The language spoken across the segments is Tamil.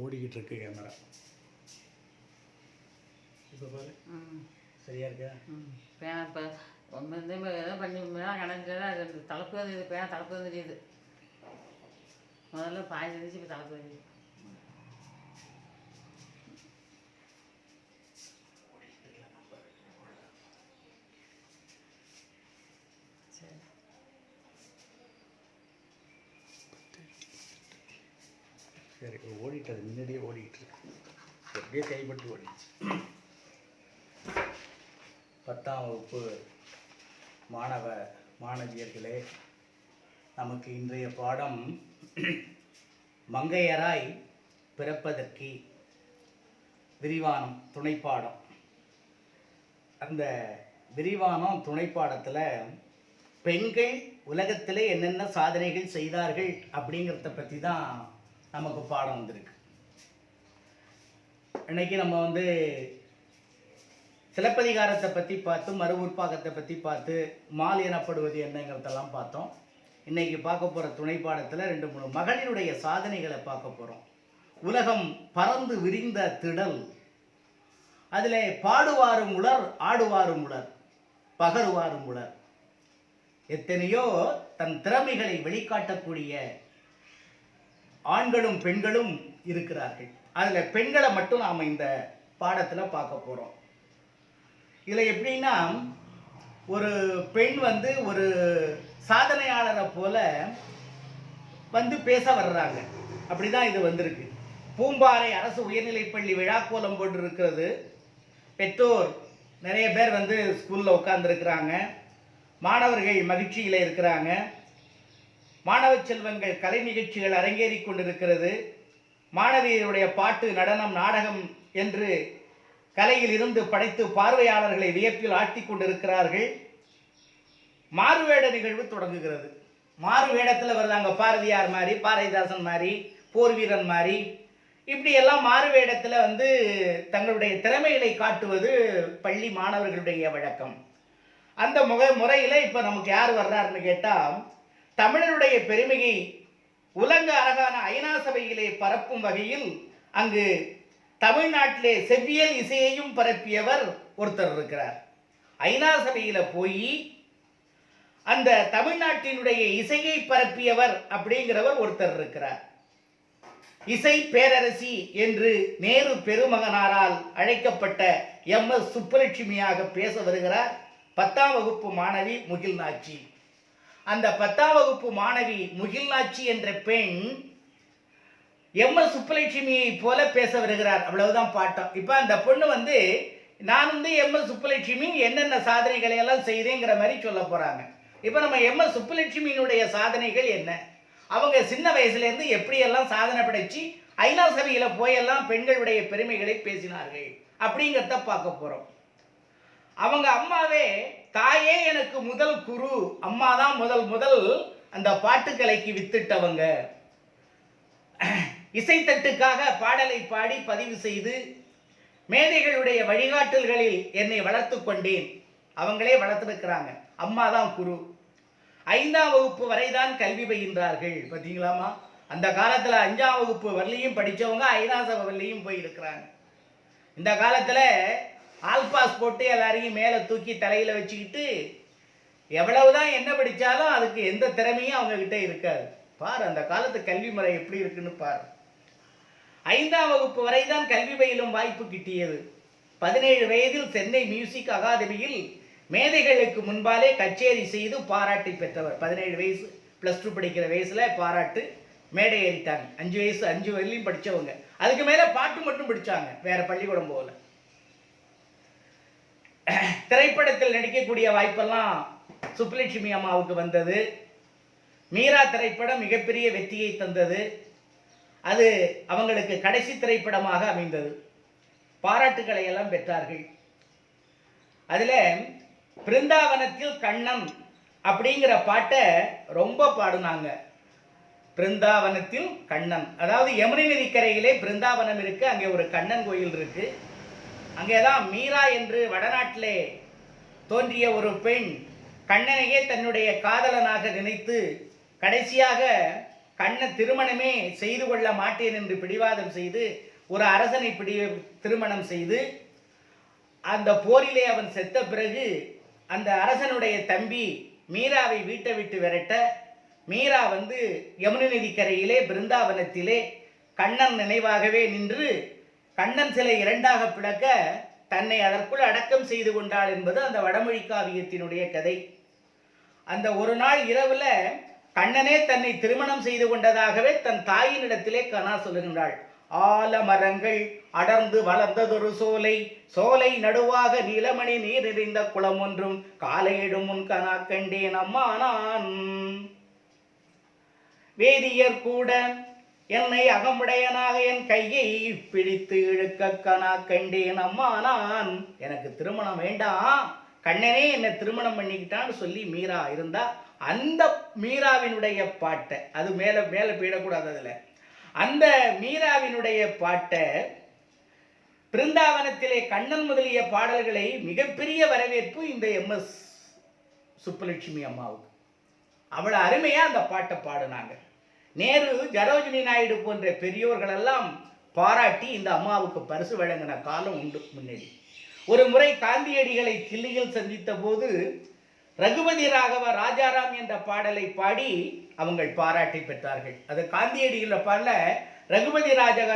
ஓடிக்கிட்டு இருக்கு கேமரா. இப்போ பாரு சரியா இருக்கா? பேனா இப்போ எதோ பண்ணி கணக்குனா அது தலைப்பு தெரியுது, பேனா தலைப்பு தெரியுது. முதல்ல பாய் தெரிஞ்சு இப்போ தலைப்பு தெரியுது. சரி ஓடிட்டது, முன்னாடியே ஓடிக்கிட்டு இருக்கு, எப்படியே கைப்பட்டு ஓடிடுச்சு. 10ஆம் வகுப்பு மாணவ மாணவியர்களே, நமக்கு இன்றைய பாடம் மங்கையராய் பிறப்பதற்கு விரிவானம் துணைப்பாடம். அந்த விரிவானம் துணைப்பாடத்தில் பெண்கள் உலகத்திலே என்னென்ன சாதனைகள் செய்தார்கள் அப்படிங்கிறத பற்றி தான் நமக்கு பாடம் வந்திருக்கு. இன்னைக்கு நம்ம சிலப்பதிகாரத்தை பற்றி பார்த்து, மறு உற்பாகத்தை பற்றி பார்த்து, மால் எனப்படுவது என்னங்கிறதெல்லாம் பார்த்தோம். இன்னைக்கு பார்க்க போகிற துணைப்பாடத்தில் 2-3 மகளிருடைய சாதனைகளை பார்க்க போகிறோம். உலகம் பறந்து விரிந்த திடல், அதில் பாடுவாரும் உலர், ஆடுவாரும் உலர், பகருவாரும் உலர். எத்தனையோ தன் திறமைகளை வெளிக்காட்டக்கூடிய ஆண்களும் பெண்களும் இருக்கிறார்கள். அதில் பெண்களை மட்டும் நாம் இந்த பாடத்தில் பார்க்க போகிறோம். இதில் எப்படின்னா, ஒரு பெண் ஒரு சாதனையாளரை போல பேச வர்றாங்க. அப்படிதான் இது வந்திருக்கு. பூம்பாறை அரசு உயர்நிலைப்பள்ளி விழாக்கோலம் போட்டு இருக்கிறது. பெற்றோர் நிறைய பேர் ஸ்கூலில் உட்கார்ந்துருக்கிறாங்க. மாணவர்கள் மகிழ்ச்சியில் இருக்கிறாங்க. மாணவ செல்வங்கள் கலை நிகழ்ச்சிகள் அரங்கேறி கொண்டிருக்கிறது. மாணவியருடைய பாட்டு, நடனம், நாடகம் என்று கலையில் இருந்து படைத்து பார்வையாளர்களை வியப்பில் ஆழ்த்தி கொண்டிருக்கிறார்கள். மாறுவேட நிகழ்வு தொடங்குகிறது. மாறு வேடத்தில் வருதாங்க, பாரதியார் மாதிரி, பாரதிதாசன் மாதிரி, போர் வீரன் மாதிரி, இப்படி எல்லாம் மாறு வேடத்தில் தங்களுடைய திறமைகளை காட்டுவது பள்ளி மாணவர்களுடைய வழக்கம். அந்த முறையில் இப்போ நமக்கு யார் வர்றாருன்னு கேட்டால், தமிழருடைய பெருமையை உலக அழகான ஐநா சபையிலே பரப்பும் வகையில் அங்கு தமிழ்நாட்டிலே செவ்வியல் இசையையும் பரப்பியவர் ஒருத்தர் இருக்கிறார். ஐநா சபையில் போய் அந்த தமிழ்நாட்டினுடைய இசையை பரப்பியவர் அப்படிங்கிறவர் ஒருத்தர் இருக்கிறார். இசை பேரரசி என்று நேரு பெருமகனாரால் அழைக்கப்பட்ட MS சுப்புலட்சுமியாக பேச வருகிறார் 10ஆம் வகுப்பு மாணவி முகில்நாச்சி. அந்த 10ஆம் வகுப்பு மாணவி முகில்நாச்சி என்ற பெண் MS சுப்புலட்சுமியை போல பேச வருகிறார். அவ்வளவுதான் பாட்டம். இப்போ அந்த பொண்ணு நான் MS சுப்புலட்சுமி என்னென்ன சாதனைகளை எல்லாம் செய்தேங்கிற மாதிரி சொல்ல போறாங்க. இப்போ நம்ம MS சுப்புலட்சுமியினுடைய சாதனைகள் என்ன, அவங்க சின்ன வயசுலேருந்து எப்படியெல்லாம் சாதனை படைச்சு ஐநா சபையில் போயெல்லாம் பெண்களுடைய பெருமைகளை பேசினார்கள் அப்படிங்கிறத பார்க்க போகிறோம். அவங்க அம்மாவே, தாயே எனக்கு முதல் குரு, அம்மா தான் முதல் அந்த பாட்டுக்கலைக்கு வித்துட்டவங்க. இசைத்தட்டுக்காக பாடலை பாடி பதிவு செய்து மேதைகளுடைய வழிகாட்டல்களில் என்னை வளர்த்து கொண்டேன். அவங்களே வளர்த்துருக்கிறாங்க. அம்மா தான் குரு. 5ஆம் வகுப்பு வரைதான் கல்வி பயின்றார்கள். பார்த்தீங்களாமா, அந்த காலத்தில் 5ஆம் வகுப்பு வரலையும் படித்தவங்க ஐநா சபை வரலையும் போயிருக்கிறாங்க. இந்த காலத்தில் ஆல்பாஸ் போட்டு எல்லாரையும் மேலே தூக்கி தலையில் வச்சுக்கிட்டு எவ்வளவுதான் என்ன படித்தாலும் அதுக்கு எந்த திறமையும் அவங்கக்கிட்ட இருக்காது. பார், அந்த காலத்து கல்வி முறை எப்படி இருக்குன்னு பார். 5ஆம் வகுப்பு வரை தான் கல்வி பயிலும் வாய்ப்பு கிட்டியது. 17 வயதில் சென்னை மியூசிக் அகாதமியில் மேதைகளுக்கு முன்பாலே கச்சேரி செய்து பாராட்டி பெற்றவர். 17 வயசு, +2 படிக்கிற வயசில் பாராட்டு மேடை ஏறிட்டாங்க. 5 வயசுலையும் படித்தவங்க. அதுக்கு மேலே பாட்டு மட்டும் படித்தாங்க, வேற பள்ளிக்கூடம் போகல. திரைப்படத்தில் நடிக்கக்கூடிய வாய்ப்பெல்லாம் சுப்புலட்சுமி அம்மாவுக்கு வந்தது. மீரா திரைப்படம் மிகப்பெரிய வெற்றியை தந்தது. அது அவங்களுக்கு கடைசி திரைப்படமாக அமைந்தது. பாராட்டுக்களை எல்லாம் பெற்றார்கள். அதில் பிருந்தாவனத்தில் கண்ணன் அப்படிங்கிற பாட்டை ரொம்ப பாடுனாங்க. பிருந்தாவனத்தில் கண்ணன், அதாவது யமுனை நதிக்கரையிலே பிருந்தாவனம் இருக்கு, அங்கே ஒரு கண்ணன் கோயில் இருக்கு. அங்கேதான் மீரா என்று வடநாட்டிலே தோன்றிய ஒரு பெண் கண்ணனையே தன்னுடைய காதலனாக நினைத்து கடைசியாக கண்ணன் திருமணமே செய்து கொள்ள மாட்டேன் என்று பிடிவாதம் செய்து ஒரு அரசனை திருமணம் செய்து அந்த போரிலே அவன் செத்த பிறகு அந்த அரசனுடைய தம்பி மீராவை வீட்டை விட்டு விரட்ட மீரா வந்து யமுனை நதிக்கரையிலே பிருந்தாவனத்திலே கண்ணன் நினைவாகவே நின்று கண்ணன் சிலை இரண்டாக பிளக்க தன்னை அதற்குள் அடக்கம் செய்து கொண்டாள் என்பது அந்த வடமொழி காவியத்தினுடைய கதை. அந்த ஒரு நாள் இரவுல கண்ணனே தன்னை திருமணம் செய்து கொண்டதாகவே தன் தாயினிடத்திலே கனா சொல்லுகின்றாள். ஆலமரங்கள் அடர்ந்து வளர்ந்ததொரு சோலை, சோலை நடுவாக நீலமணி நீர் நிறைந்த குளம் ஒன்றும் காலையிடும் முன் கனா கண்டேன் அம்மா நான். வேதியர் கூட என்னை அகமுடையனாக என் கையை பிடித்து இழுக்க கனா கண்டேன் அம்மா நான். எனக்கு திருமணம் வேண்டாம், கண்ணனே என்னை திருமணம் பண்ணிக்கிட்டான்னு சொல்லி மீரா இருந்தா அந்த மீராவினுடைய பாட்டை, அது மேலே மேலே போயிடக்கூடாது, அதில் அந்த மீராவினுடைய பாட்டை பிருந்தாவனத்திலே கண்ணன் முதலிய பாடல்களை மிகப்பெரிய வரவேற்பு இந்த எம்எஸ் சுப்புலட்சுமி அம்மாவுக்கு. அவ்வளோ அருமையாக அந்த பாட்டை பாடினாங்க. நேரு, சரோஜினி நாயுடு போன்ற பெரியோர்கள் எல்லாம் பாராட்டி இந்த அம்மாவுக்கு பரிசு வழங்கின காலம் உண்டு முன்னாடி. ஒரு முறை காந்தியடிகளை தில்லியில் சந்தித்த போது ரகுபதி ராகவ ராஜாராம் என்ற பாடலை பாடி அவங்கள் பாராட்டி பெற்றார்கள். அது காந்தியடிகள பாடல ரகுபதி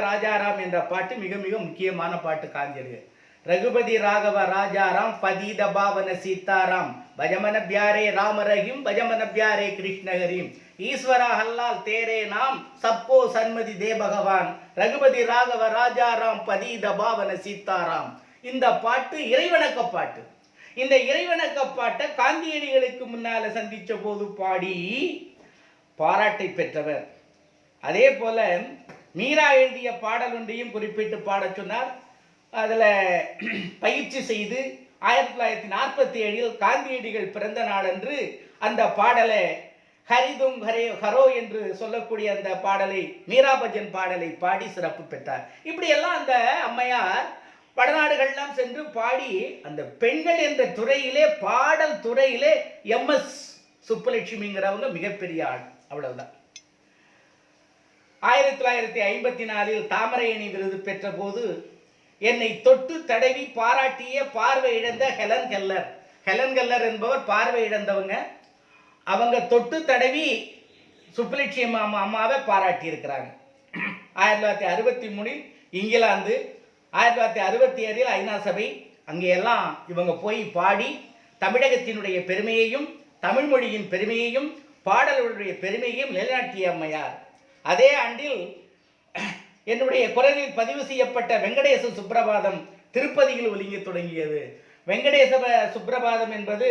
ராஜாராம் என்ற பாட்டு மிக மிக முக்கியமான பாட்டு காந்தியடிகள். ரகுபதி ராகவ ராஜாராம் பதீத பாவன சீதாராம் பஜமன பியாரே ராமரஹிம் பஜமன பியாரே கிருஷ்ணஹரிம் ஈஸ்வரா ஹல்லால் தேரே நாம் சப்போ சன்மதி தே பகவான் ரகுபதி ராகவ ராஜாராம் பதீத பாவன சீதாராம். இந்த பாட்டு இறைவணக்க பாட்டு. இந்த இறைவணக்க பாட்டை காந்தியடிகளுக்கு முன்னால சந்திச்ச போது பாடி பாராட்டை பெற்றவர். அதே போல மீரா எழுதிய பாடல் ஒன்றையும் குறிப்பிட்டு பாட சொன்னார். அதில் பயிற்சி செய்து 1947 காந்தியடிகள் பிறந்த நாளன்று அந்த பாடலை ஹரிதும் ஹரோ என்று சொல்லக்கூடிய அந்த பாடலை மீரா பஜன் பாடலை பாடி சிறப்பு பெற்றார். இப்படியெல்லாம் அந்த அம்மையார் வடநாடுகள்லாம் சென்று பாடி அந்த பெண்கள் என்ற துறையிலே பாடல் துறையிலே எம்எஸ் சுப்புலட்சுமிங்கிறவங்க மிகப்பெரிய ஆள். அவ்வளவுதான். 1954 தாமரையணி விருது பெற்ற போது என்னை தொட்டு தடவி பாராட்டிய பார்வை இழந்த ஹெலன் கெல்லர். ஹெலன் கெல்லர் என்பவர் பார்வை இழந்தவங்க. அவங்க தொட்டு தடவி சுப்புலட்சுமி அம்மாவை பாராட்டி இருக்கிறாங்க. 1963 இங்கிலாந்து, 1967 ஐநா சபை, அங்கெல்லாம் இவங்க போய் பாடி தமிழகத்தினுடைய பெருமையையும் தமிழ் மொழியின் பெருமையையும் பாடல்களுடைய பெருமையையும் நிலைநாட்டிய அம்மையார். அதே ஆண்டில் என்னுடைய குரலில் பதிவு செய்யப்பட்ட வெங்கடேச சுப்ரபாதம் திருப்பதியில் ஒலிங்க தொடங்கியது. வெங்கடேச சுப்ரபாதம் என்பது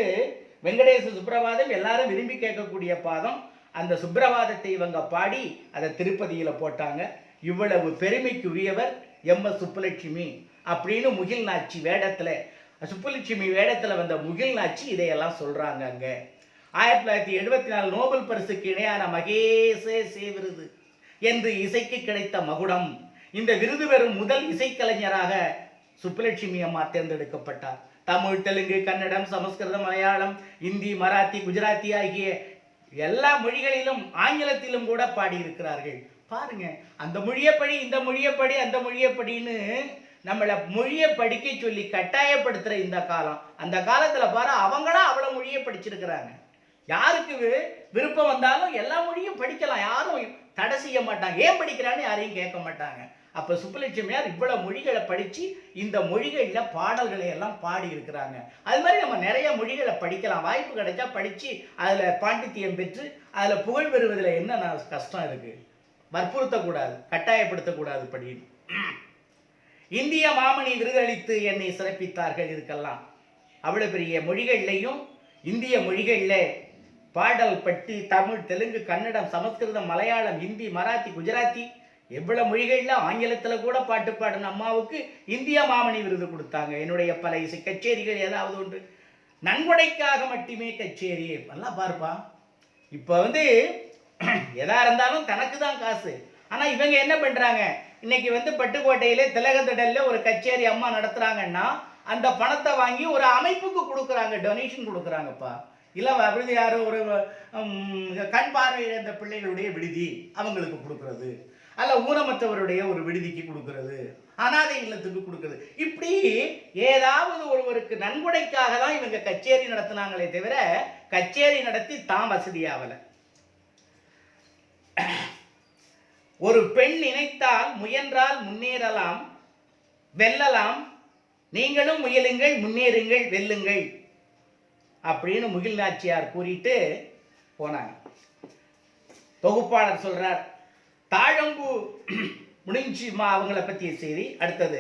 வெங்கடேச சுப்ரபாதம் எல்லாரும் விரும்பி கேட்கக்கூடிய பாதம். அந்த சுப்ரபாதத்தை இவங்க பாடி அதை திருப்பதியில் போட்டாங்க. இவ்வளவு பெருமைக்கு உரியவர் எம்எஸ் சுப்புலட்சுமி அப்படின்னு முகில் நாச்சி வேடத்தில், சுப்புலட்சுமி வேடத்தில் வந்த முகில் நாச்சி இதையெல்லாம் சொல்கிறாங்க. அங்கே 1974 நோபல் பரிசுக்கு இணையான மகேசே விருது என்று இசைக்கு கிடைத்த மகுடம். இந்த விருது பெறும் முதல் இசைக்கலைஞராக சுப்புலட்சுமி அம்மா தேர்ந்தெடுக்கப்பட்டார். தமிழ், தெலுங்கு, கன்னடம், சமஸ்கிருதம், மலையாளம், இந்தி, மராத்தி, குஜராத்தி ஆகிய எல்லா மொழிகளிலும் ஆங்கிலத்திலும் கூட பாடியிருக்கிறார்கள். பாருங்க, அந்த மொழியப்படி இந்த மொழியப்படி அந்த மொழியப்படின்னு நம்மளை மொழியை படிக்க சொல்லி கட்டாயப்படுத்துகிற இந்த காலம். அந்த காலத்தில் பாரு, அவங்களா அவ்வளோ மொழியை படிச்சிருக்கிறாங்க. யாருக்கு விருப்பம் வந்தாலும் எல்லா மொழியும் படிக்கலாம், யாரும் தடை செய்ய மாட்டாங்க. ஏன் படிக்கிறான்னு யாரையும் கேட்க மாட்டாங்க. அப்போ சுப்புலட்சுமியார் இவ்வளோ மொழிகளை படித்து இந்த மொழிகளில் பாடல்களை எல்லாம் பாடி இருக்கிறாங்க. அது மாதிரி நம்ம நிறைய மொழிகளை படிக்கலாம், வாய்ப்பு கிடைச்சா படித்து அதில் பாண்டித்தியம் பெற்று அதில் புகழ் பெறுவதில் என்ன கஷ்டம் இருக்குது? வற்புறுத்தக்கூடாது, கட்டாயப்படுத்தக்கூடாது. படி இந்திய மாமணி விருதளித்து என்னை சிறப்பித்தார்கள். இதுக்கெல்லாம் அவ்வளோ பெரிய மொழிகள்லையும் இந்திய மொழிகளில் பாடல் பட்டி தமிழ், தெலுங்கு, கன்னடம், சமஸ்கிருதம், மலையாளம், ஹிந்தி, மராத்தி, குஜராத்தி எவ்வளோ மொழிகளில் ஆங்கிலத்தில் கூட பாட்டு பாடின அம்மாவுக்கு இந்திய மாமணி விருது கொடுத்தாங்க. என்னுடைய பல இசை கச்சேரிகள் ஏதாவது ஒன்று நன்கொடைக்காக மட்டுமே கச்சேரி. நல்லா பார்ப்பா, இப்போ எதா இருந்தாலும் தனக்கு தான் காசு. ஆனால் இவங்க என்ன பண்ணுறாங்க, இன்னைக்கு பட்டுக்கோட்டையிலே திலகத்திடலில் ஒரு கச்சேரி அம்மா நடத்துகிறாங்கன்னா அந்த பணத்தை வாங்கி ஒரு அமைப்புக்கு கொடுக்குறாங்க, டொனேஷன் கொடுக்குறாங்கப்பா. இல்லை விடுதி யாரோ ஒரு கண் பார்வை இழந்த பிள்ளைகளுடைய விடுதி அவங்களுக்கு கொடுக்கறது, அல்ல ஊனமற்றவருடைய ஒரு விடுதிக்கு கொடுக்கறது, அனாதை இல்லத்துக்கு கொடுக்கறது, இப்படி ஏதாவது ஒருவருக்கு நன்கொடைக்காக தான் இவங்க கச்சேரி நடத்தினாங்களே தவிர கச்சேரி நடத்தி தான் வசதியாகலை. ஒரு பெண் நினைத்தால் முயன்றால் முன்னேறலாம், வெல்லலாம், நீங்களும் முயலுங்கள், முன்னேறுங்கள், வெல்லுங்கள் அப்படின்னு முகில் நாச்சியார் கூறிட்டு போனாங்க. தொகுப்பாளர் சொல்றார், தாழம்பூ முடிஞ்சுமா அவங்கள பற்றிய செய்தி. அடுத்தது,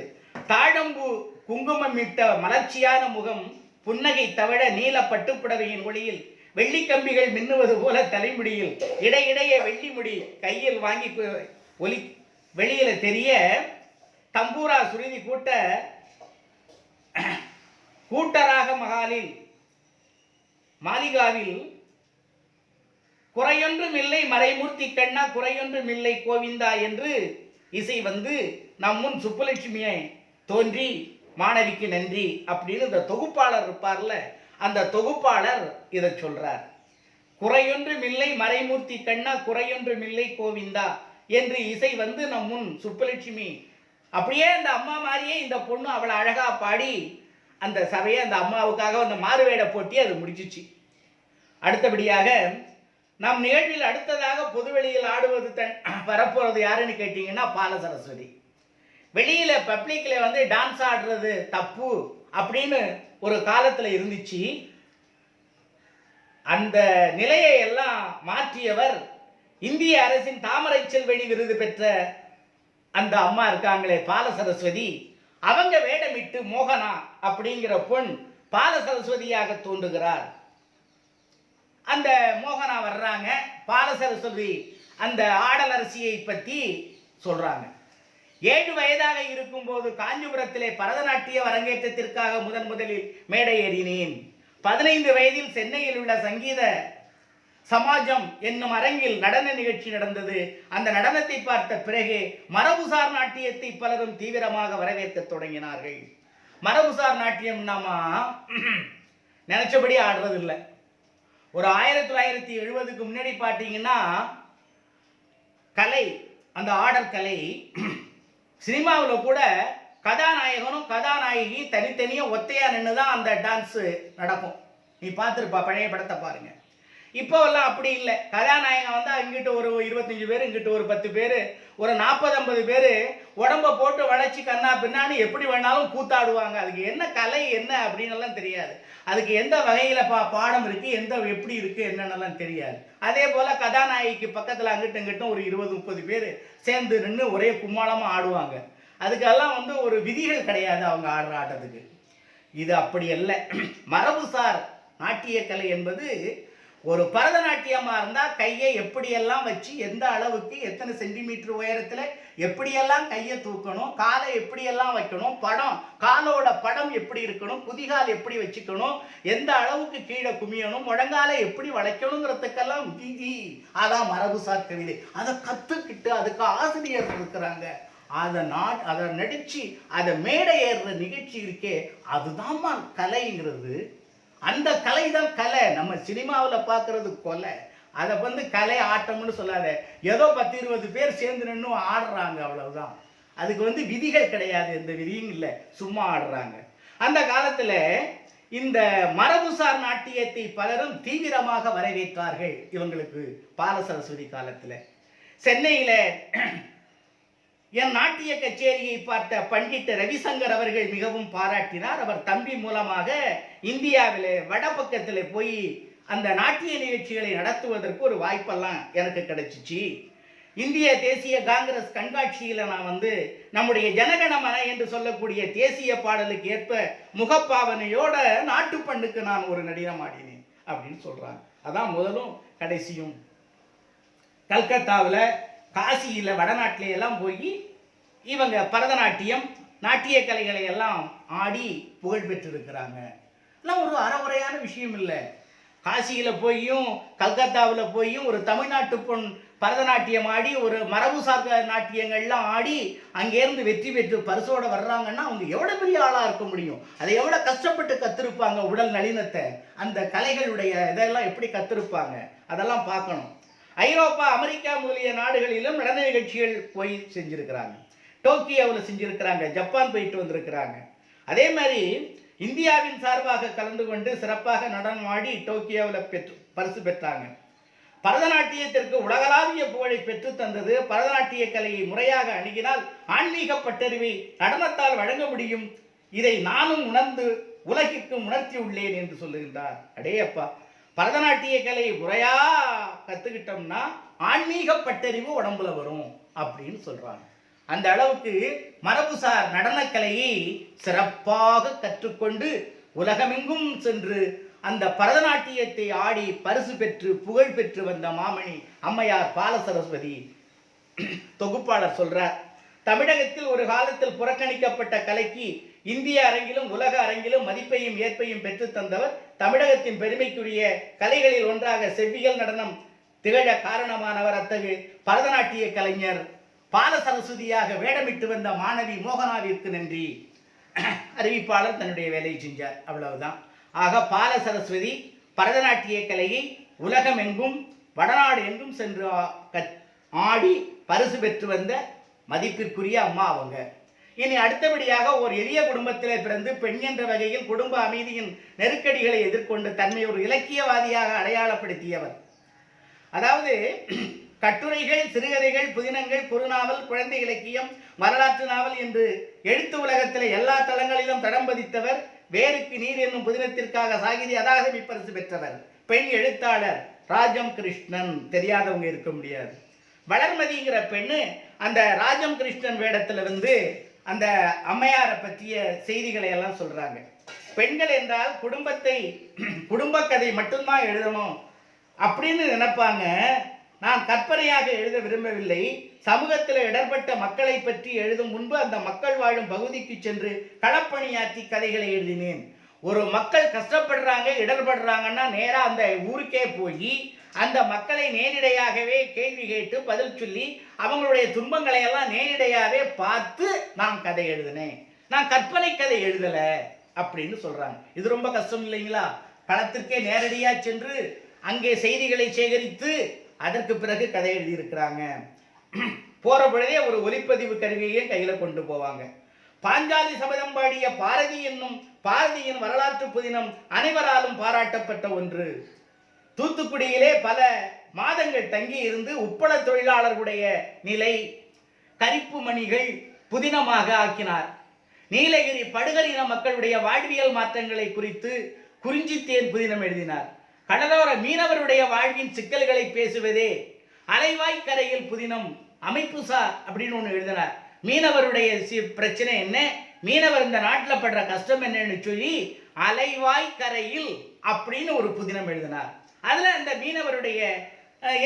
தாழம்பூ குங்குமம் இட்ட மலர்ச்சியான முகம், புன்னகை தவிர நீல பட்டுப்புடவையின் ஒளியில் வெள்ளிக்கம்பிகள் மின்னுவது போல தலைமுடியில் இடையிடையே வெள்ளி முடி கையில் வாங்கி ஒலி வெளியில தெரிய தம்பூரா சுருதி கூட்டராக மகாலில் மாளிகாவில் குறையொன்றும் இல்லை மறைமூர்த்தி கண்ணா குறையொன்றும் இல்லை கோவிந்தா என்று இசை வந்து நம் முன் சுப்புலட்சுமியை தோன்றி மாணவிக்கு நன்றி அப்படின்னு இந்த தொகுப்பாளர் இருப்பார்ல, அந்த தொகுப்பாளர் இதை சொல்றார். குறையொன்றும் இல்லை மறைமூர்த்தி கண்ணா குறையொன்றும் இல்லை கோவிந்தா என்று இசை வந்து நம் முன் சுப்புலட்சுமி, அப்படியே அந்த அம்மா மாதிரியே இந்த பொண்ணு அவளை அழகா பாடி அந்த சபையை அந்த அம்மாவுக்காக அந்த மாறுவேட போட்டி அது முடிச்சிச்சு. அடுத்தபடியாக நம் நிகழ்வில் அடுத்ததாக பொதுவெளியில் ஆடுவது வரப்போறது யாருன்னு கேட்டீங்கன்னா பால சரஸ்வதி. வெளியில பப்ளிக்ல வந்து டான்ஸ் ஆடுறது தப்பு அப்படின்னு ஒரு காலத்துல இருந்துச்சு. அந்த நிலையை எல்லாம் மாற்றியவர் இந்திய அரசின் தாமரை செல்வெளி விருது பெற்ற அந்த அம்மா இருக்காங்களே பால சரஸ்வதி, அவங்க வேடமிட்டு மோகனா அப்படிங்கிற பொன் பால சரஸ்வதியாக தோன்றுகிறார். அந்த மோகனா வர்றாங்க, பால சரஸ்வதி அந்த ஆடலரசியை பற்றி சொல்றாங்க. 7 வயதாக இருக்கும்போது காஞ்சிபுரத்திலே பரதநாட்டிய அரங்கேற்றத்திற்காக முதலில் மேடை ஏறினேன். 15 வயதில் சென்னையில் உள்ள சங்கீத சமாஜம் என்னும் அரங்கில் நடன நிகழ்ச்சி நடந்தது. அந்த நடனத்தை பார்த்த பிறகு மரபுசார் நாட்டியத்தை பலரும் தீவிரமாக வரவேற்க தொடங்கினார்கள். மரபுசார் நாட்டியம் நாம நினைச்சபடி ஆடுறது இல்லை. ஒரு 1970க்கு முன்னாடி பார்த்தீங்கன்னா கலை, அந்த ஆடல் கலை சினிமாவில் கூட கதாநாயகனும் கதாநாயகியும் தனித்தனியாக ஒத்தையா நின்று தான் அந்த டான்ஸு நடக்கும். நீ பார்த்துருப்பா, பழைய படத்தை பாருங்க. இப்போவெல்லாம் அப்படி இல்லை. கதாநாயகன் வந்து அங்கிட்டு ஒரு 25 பேர், இங்கிட்டு ஒரு 10 பேர், ஒரு 40-50 பேர் உடம்ப போட்டு வளைச்சி கண்ணா பின்னான்னு எப்படி வேணாலும் கூத்தாடுவாங்க. அதுக்கு என்ன கலை என்ன அப்படின்னு எல்லாம் தெரியாது. அதுக்கு எந்த வகையில் பாடம் இருக்குது, எந்த எப்படி இருக்குது என்னென்னலாம் தெரியாது. அதே போல் கதாநாயகிக்கு பக்கத்தில் அங்கிட்டும் இங்கிட்டும் ஒரு 20-30 பேர் சேர்ந்து நின்று ஒரே கும்மாளமாக ஆடுவாங்க. அதுக்கெல்லாம் வந்து ஒரு விதிகள் கிடையாது அவங்க ஆடுற ஆட்டத்துக்கு. இது அப்படி அல்ல. மரபுசார் நாட்டிய கலை என்பது ஒரு பரதநாட்டியமாக இருந்தால் கையை எப்படியெல்லாம் வச்சு எந்த அளவுக்கு எத்தனை சென்டிமீட்டர் உயரத்தில் எப்படியெல்லாம் கையை தூக்கணும், காலை எப்படியெல்லாம் வைக்கணும், காலோட படம் எப்படி இருக்கணும், குதிகால் எப்படி வச்சுக்கணும், எந்த அளவுக்கு கீழே குமியணும், முழங்காலை எப்படி வளைக்கணுங்கிறதுக்கெல்லாம் விதி. அதான் மரபுசார் கவிதை. அதை கற்றுக்கிட்டு அதுக்கு ஆசிரியர் இருக்கிறாங்க. அதை நடித்து அதை மேடை ஏறுற நிகழ்ச்சி இருக்கே, அதுதான் கலைங்கிறது. அந்த கலை தான் கலை. நம்ம சினிமாவில் பார்க்கறது கொலை. அதை வந்து கலை ஆட்டம்னு சொல்லாத. ஏதோ 10-20 பேர் சேர்ந்து நின்று ஆடுறாங்க, அவ்வளவுதான். அதுக்கு வந்து விதிகள் கிடையாது, எந்த விதியும் இல்லை, சும்மா ஆடுறாங்க. அந்த காலத்தில் இந்த மரபுசார் நாட்டியத்தை பலரும் தீவிரமாக வரவேற்றார்கள். இவங்களுக்கு பால சரஸ்வதி காலத்தில் சென்னையில் என் நாட்டிய கச்சேரியை பார்த்த பண்டிட் ரவிசங்கர் அவர்கள் மிகவும் பாராட்டினார். அவர் தம்பி மூலமாக இந்தியாவில் வடபக்கத்தில் போய் அந்த நாட்டிய நிகழ்ச்சிகளை நடத்துவதற்கு ஒரு வாய்ப்பெல்லாம் எனக்கு கிடைச்சிச்சு. இந்திய தேசிய காங்கிரஸ் கண்காட்சியில் நான் வந்து நம்முடைய ஜனகணமன என்று சொல்லக்கூடிய தேசிய பாடலுக்கு ஏற்ப முகப்பாவனையோட நாட்டுப்பண்ணுக்கு நான் ஒரு நடனம் ஆடினேன் அப்படின்னு சொல்கிறாங்க. அதான் முதலும் கடைசியும். கல்கத்தாவில், காசியில், வடநாட்டில எல்லாம் போய் இவங்க பரதநாட்டியம் நாட்டிய கலைகளை எல்லாம் ஆடி புகழ் பெற்றிருக்கிறாங்க. எல்லாம் ஒரு அறவுரையான விஷயம் இல்லை. காசியில் போயும் கல்கத்தாவில் போயும் ஒரு தமிழ்நாட்டு பொன் பரதநாட்டியம் ஆடி ஒரு மரபுசார் நாட்டியங்கள்லாம் ஆடி அங்கேருந்து வெற்றி பெற்று பரிசோட வர்றாங்கன்னா அவங்க எவ்வளோ பெரிய ஆளாக இருக்க முடியும், அதை எவ்வளோ கஷ்டப்பட்டு கற்றுருப்பாங்க, உடல் நளினத்தை, அந்த கலைகளுடைய இதெல்லாம் எப்படி கற்றுருப்பாங்க, அதெல்லாம் பார்க்கணும். ஐரோப்பா, அமெரிக்கா முதலிய நாடுகளிலும் நடன நிகழ்ச்சிகள் போய் செஞ்சுருக்கிறாங்க. டோக்கியோவில் செஞ்சுருக்கிறாங்க, ஜப்பான் போயிட்டு வந்திருக்கிறாங்க. அதே மாதிரி இந்தியாவின் சார்பாக கலந்து கொண்டு சிறப்பாக நடனம் ஆடி டோக்கியோவில் பரிசு பெற்றாங்க. பரதநாட்டியத்திற்கு உலகளாவிய புகழை பெற்று தந்தது. பரதநாட்டிய கலையை முறையாக அணுகினால் ஆன்மீக பட்டறிவை நடனத்தால் வழங்க முடியும். இதை நானும் உணர்ந்து உலகிற்கு உணர்த்தி உள்ளேன் என்று சொல்லுகின்றார். அடேயப்பா, பரதநாட்டிய கலையை முறையா கற்றுக்கிட்டோம்னா ஆன்மீக பட்டறிவு உடம்புல வரும் அப்படின்னு சொல்றாங்க. அந்த அளவுக்கு மரபுசார் நடனக்கலையை சிறப்பாக கற்றுக்கொண்டு உலகமெங்கும் சென்று அந்த பரதநாட்டியத்தை ஆடி பரிசு பெற்று புகழ் பெற்று வந்த மாமணி அம்மையார் பாலசரஸ்வதி. தொகுப்பாளர் சொல்றார், தமிழகத்தில் ஒரு காலத்தில் புறக்கணிக்கப்பட்ட கலைக்கு இந்திய அரங்கிலும் உலக அரங்கிலும் மதிப்பையும் ஏற்பையும் பெற்று தந்தவர். தமிழகத்தின் பெருமைக்குரிய கலைகளில் ஒன்றாக செவ்வியல் நடனம் திகழ காரணமானவர். அத்தகைய பரதநாட்டிய கலைஞர் பாலசரஸ்வதியாக வேடமிட்டு வந்த மாணவி மோகனாவிற்கு நன்றி. அறிவிப்பாளர் தன்னுடைய வேலையை செஞ்சார், அவ்வளவுதான். ஆக பாலசரஸ்வதி பரதநாட்டிய கலையை உலகம் எங்கும் வடநாடு எங்கும் சென்று ஆடி பரிசு பெற்று வந்த மதிப்பிற்குரிய அம்மா அவங்க. இனி அடுத்தபடியாக ஒரு எளிய குடும்பத்திலே பிறந்து பெண் என்ற வகையில் குடும்ப அமைதியின் நெருக்கடிகளை எதிர்கொண்டு தன்னை ஒரு இலக்கியவாதியாக அடையாளப்படுத்தியவர். அதாவது கட்டுரைகள், சிறுகதைகள், புதினங்கள், குறுநாவல், குழந்தை இலக்கியம், வரலாற்று நாவல் என்று எழுத்து உலகத்தில் எல்லா தளங்களிலும் தடம் பதித்தவர். வேருக்கு நீர் என்னும் புதினத்திற்காக சாகித்ய அகாதமி பரிசு பெற்றவர். பெண் எழுத்தாளர் ராஜம் கிருஷ்ணன், தெரியாதவங்க இருக்க முடியாது. வளர்மதிங்கிற பெண்ணு அந்த ராஜம் கிருஷ்ணன் வேடத்தில் வந்து அந்த அம்மையாரை பற்றிய செய்திகளை எல்லாம் சொல்றாங்க. பெண்கள் என்றால் குடும்ப கதை மட்டும்தான் எழுதணும் அப்படின்னு நினைப்பாங்க. நான் கற்பனையாக எழுத விரும்பவில்லை. சமூகத்தில் இடர்பட்ட மக்களை பற்றி எழுதும் முன்பு அந்த மக்கள் வாழும் பகுதிக்கு சென்று களப்பணியாற்றி கதைகளை எழுதினேன். ஒரு மக்கள் கஷ்டப்படுறாங்க, இடர்படுறாங்கன்னா நேராக அந்த ஊருக்கே போய் அந்த மக்களை நேரிடையாகவே கேள்வி கேட்டு பதில் சொல்லி அவங்களுடைய துன்பங்களை எல்லாம் நேரிடையாகவே பார்த்து நான் கதை எழுதினேன். நான் கற்பனை கதை எழுதலை அப்படின்னு சொல்றாங்க. இது ரொம்ப கஷ்டம் இல்லைங்களா? களத்திற்கே நேரடியாக சென்று அங்கே செய்திகளை சேகரித்து அதற்கு பிறகு கதை எழுதியிருக்கிறாங்க. போற பொழுதே ஒரு ஒலிப்பதிவு கருவியையும் கையில் கொண்டு போவாங்க. பாஞ்சாலி சபதம் பாடிய பாரதியின் வரலாற்று புதினம் அனைவராலும் பாராட்டப்பட்ட ஒன்று. தூத்துக்குடியிலே பல மாதங்கள் தங்கி இருந்து உப்பள தொழிலாளர்களுடைய நிலை, கரிப்பு மணிகள் புதினமாக ஆக்கினார். நீலகிரி படுகரின மக்களுடைய வாழ்வியல் மாற்றங்களை குறித்து குறிஞ்சித்தேன் புதினம் எழுதினார். கடலோர மீனவருடைய வாழ்வின் சிக்கல்களை பேசுவதே அலைவாய்க்கரையில் புதினம் அமைப்புசார் அப்படின்னு ஒன்று எழுதினார். மீனவருடைய பிரச்சனை என்ன, மீனவர் இந்த நாட்டில் படுற கஷ்டம் என்னன்னு சொல்லி அலைவாய்க்கரையில் அப்படின்னு ஒரு புதினம் எழுதினார். அதில் அந்த மீனவருடைய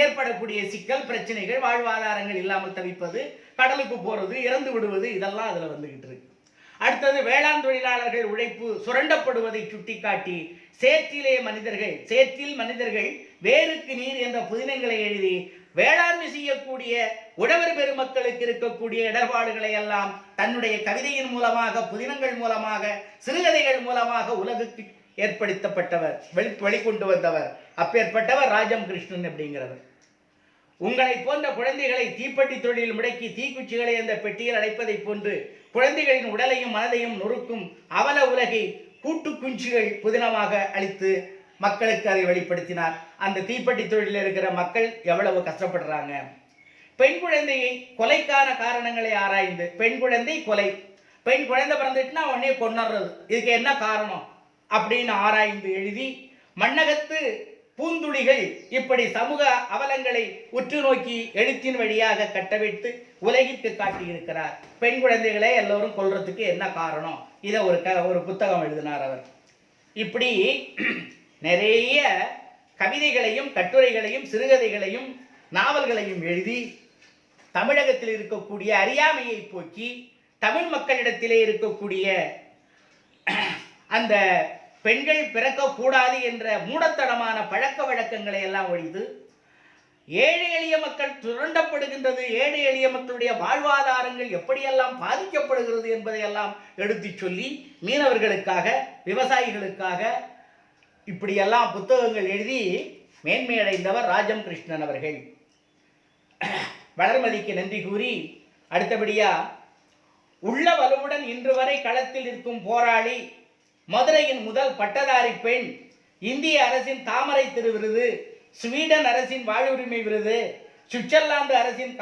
ஏற்படக்கூடிய சிக்கல், பிரச்சனைகள், வாழ்வாதாரங்கள் இல்லாமல் தவிப்பது, கடலுக்கு போகிறது, இறந்து விடுவது, இதெல்லாம் அதில் வந்துகிட்டு இருக்கு. அடுத்தது வேளாண் தொழிலாளர்கள் உழைப்பு சுரண்டப்படுவதை சுட்டிக்காட்டி சேற்றில் மனிதர்கள் வேருக்கு நீர் என்ற புதினங்களை எழுதி வேளாண்மை செய்யக்கூடிய உழவர் பெருமக்களுக்கு இருக்கக்கூடிய இடர்பாடுகளை எல்லாம் தன்னுடைய கவிதையின் மூலமாக, புதினங்கள் மூலமாக, சிறுகதைகள் மூலமாக உலகுக்கு ஏற்படுத்தப்பட்டவர், வெளிக்கொண்டு வந்தவர். அப்பேற்பட்டவர் ராஜம் கிருஷ்ணன் அப்படிங்கிறவர். உங்களை போன்ற குழந்தைகளை தீப்பெட்டி தொழிலில் முடக்கி தீக்குச்சிகளை அந்த பெட்டியில் அடைப்பதை போன்று குழந்தைகளின் உடலையும் மனதையும் நொறுக்கும் அவல உலகை கூட்டு குஞ்சுகள் புதினமாக அளித்து மக்களுக்கு அதை வெளிப்படுத்தினார். அந்த தீப்பெட்டி தொழிலில் இருக்கிற மக்கள் எவ்வளவு கஷ்டப்படுறாங்க. பெண் குழந்தையை கொலைக்கான காரணங்களை ஆராய்ந்து, பெண் குழந்தை கொலை, பெண் குழந்தை பிறந்துட்டுனா உடனே கொன்னுறது, இதுக்கு என்ன காரணம் அப்படின்னு ஆராய்ந்து எழுதி மண்ணகத்து பூந்துளிகள் இப்படி சமூக அவலங்களை உற்று நோக்கி எழுத்தின் வழியாக கட்டவிட்டு உலகிற்கு காட்டியிருக்கிறார். பெண் குழந்தைகளை எல்லோரும் கொல்றதுக்கு என்ன காரணம், இதை ஒரு புத்தகம் எழுதினார் அவர். இப்படி நிறைய கவிதைகளையும் கட்டுரைகளையும் சிறுகதைகளையும் நாவல்களையும் எழுதி தமிழகத்தில் இருக்கக்கூடிய அறியாமையை போக்கி தமிழ் மக்களிடத்திலே இருக்கக்கூடிய அந்த பெண்கள் பிறக்கக்கூடாது என்ற மூடத்தனமான பழக்க வழக்கங்களை எல்லாம் ஒழித்து ஏழை எளிய மக்கள் சுரண்டப்படுகின்றது, ஏழை எளிய மக்களுடைய வாழ்வாதாரங்கள் எப்படியெல்லாம் பாதிக்கப்படுகிறது என்பதையெல்லாம் எடுத்து சொல்லி மீனவர்களுக்காக, விவசாயிகளுக்காக இப்படியெல்லாம் புத்தகங்கள் எழுதி மேன்மையடைந்தவர் ராஜம் கிருஷ்ணன் அவர்கள். வளர்மதிக்கு நன்றி கூறி அடுத்தபடியா, உள்ள வலுவுடன் இன்று வரை களத்தில் இருக்கும் போராளி, மதுரையின் முதல் பட்டதாரி பெண், இந்திய அரசின் தாமரை திரு விருது, ஸ்வீடன் அரசின் வாழ்வுரிமை விருது, சுவிட்சர்லாந்து அரசின்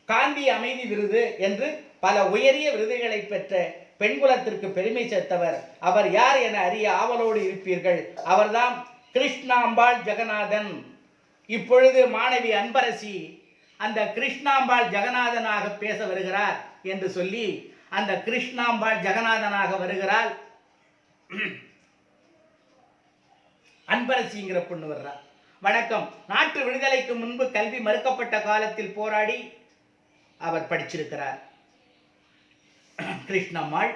காந்தி அமைதி விருது என்று பல உயரிய விருதுகளை பெற்ற பெண்குலத்திற்கு பெருமை சேர்த்தவர். அவர் யார் என அறிய ஆவலோடு இருப்பீர்கள். அவர்தான் கிருஷ்ணாம்பாள் ஜெகநாதன். இப்பொழுது மாணவி அன்பரசி அந்த கிருஷ்ணாம்பாள் ஜெகநாதனாக பேச வருகிறார் என்று சொல்லி அந்த கிருஷ்ணாம்பாள் ஜெகநாதனாக வருகிறாள். அன்பரசிங்கிற பொண்ணு வர்றார். வணக்கம். நாட்டு விடுதலைக்கு முன்பு கல்வி மறுக்கப்பட்ட காலத்தில் போராடி அவர் படிச்சிருக்கிறார். கிருஷ்ணம்மாள்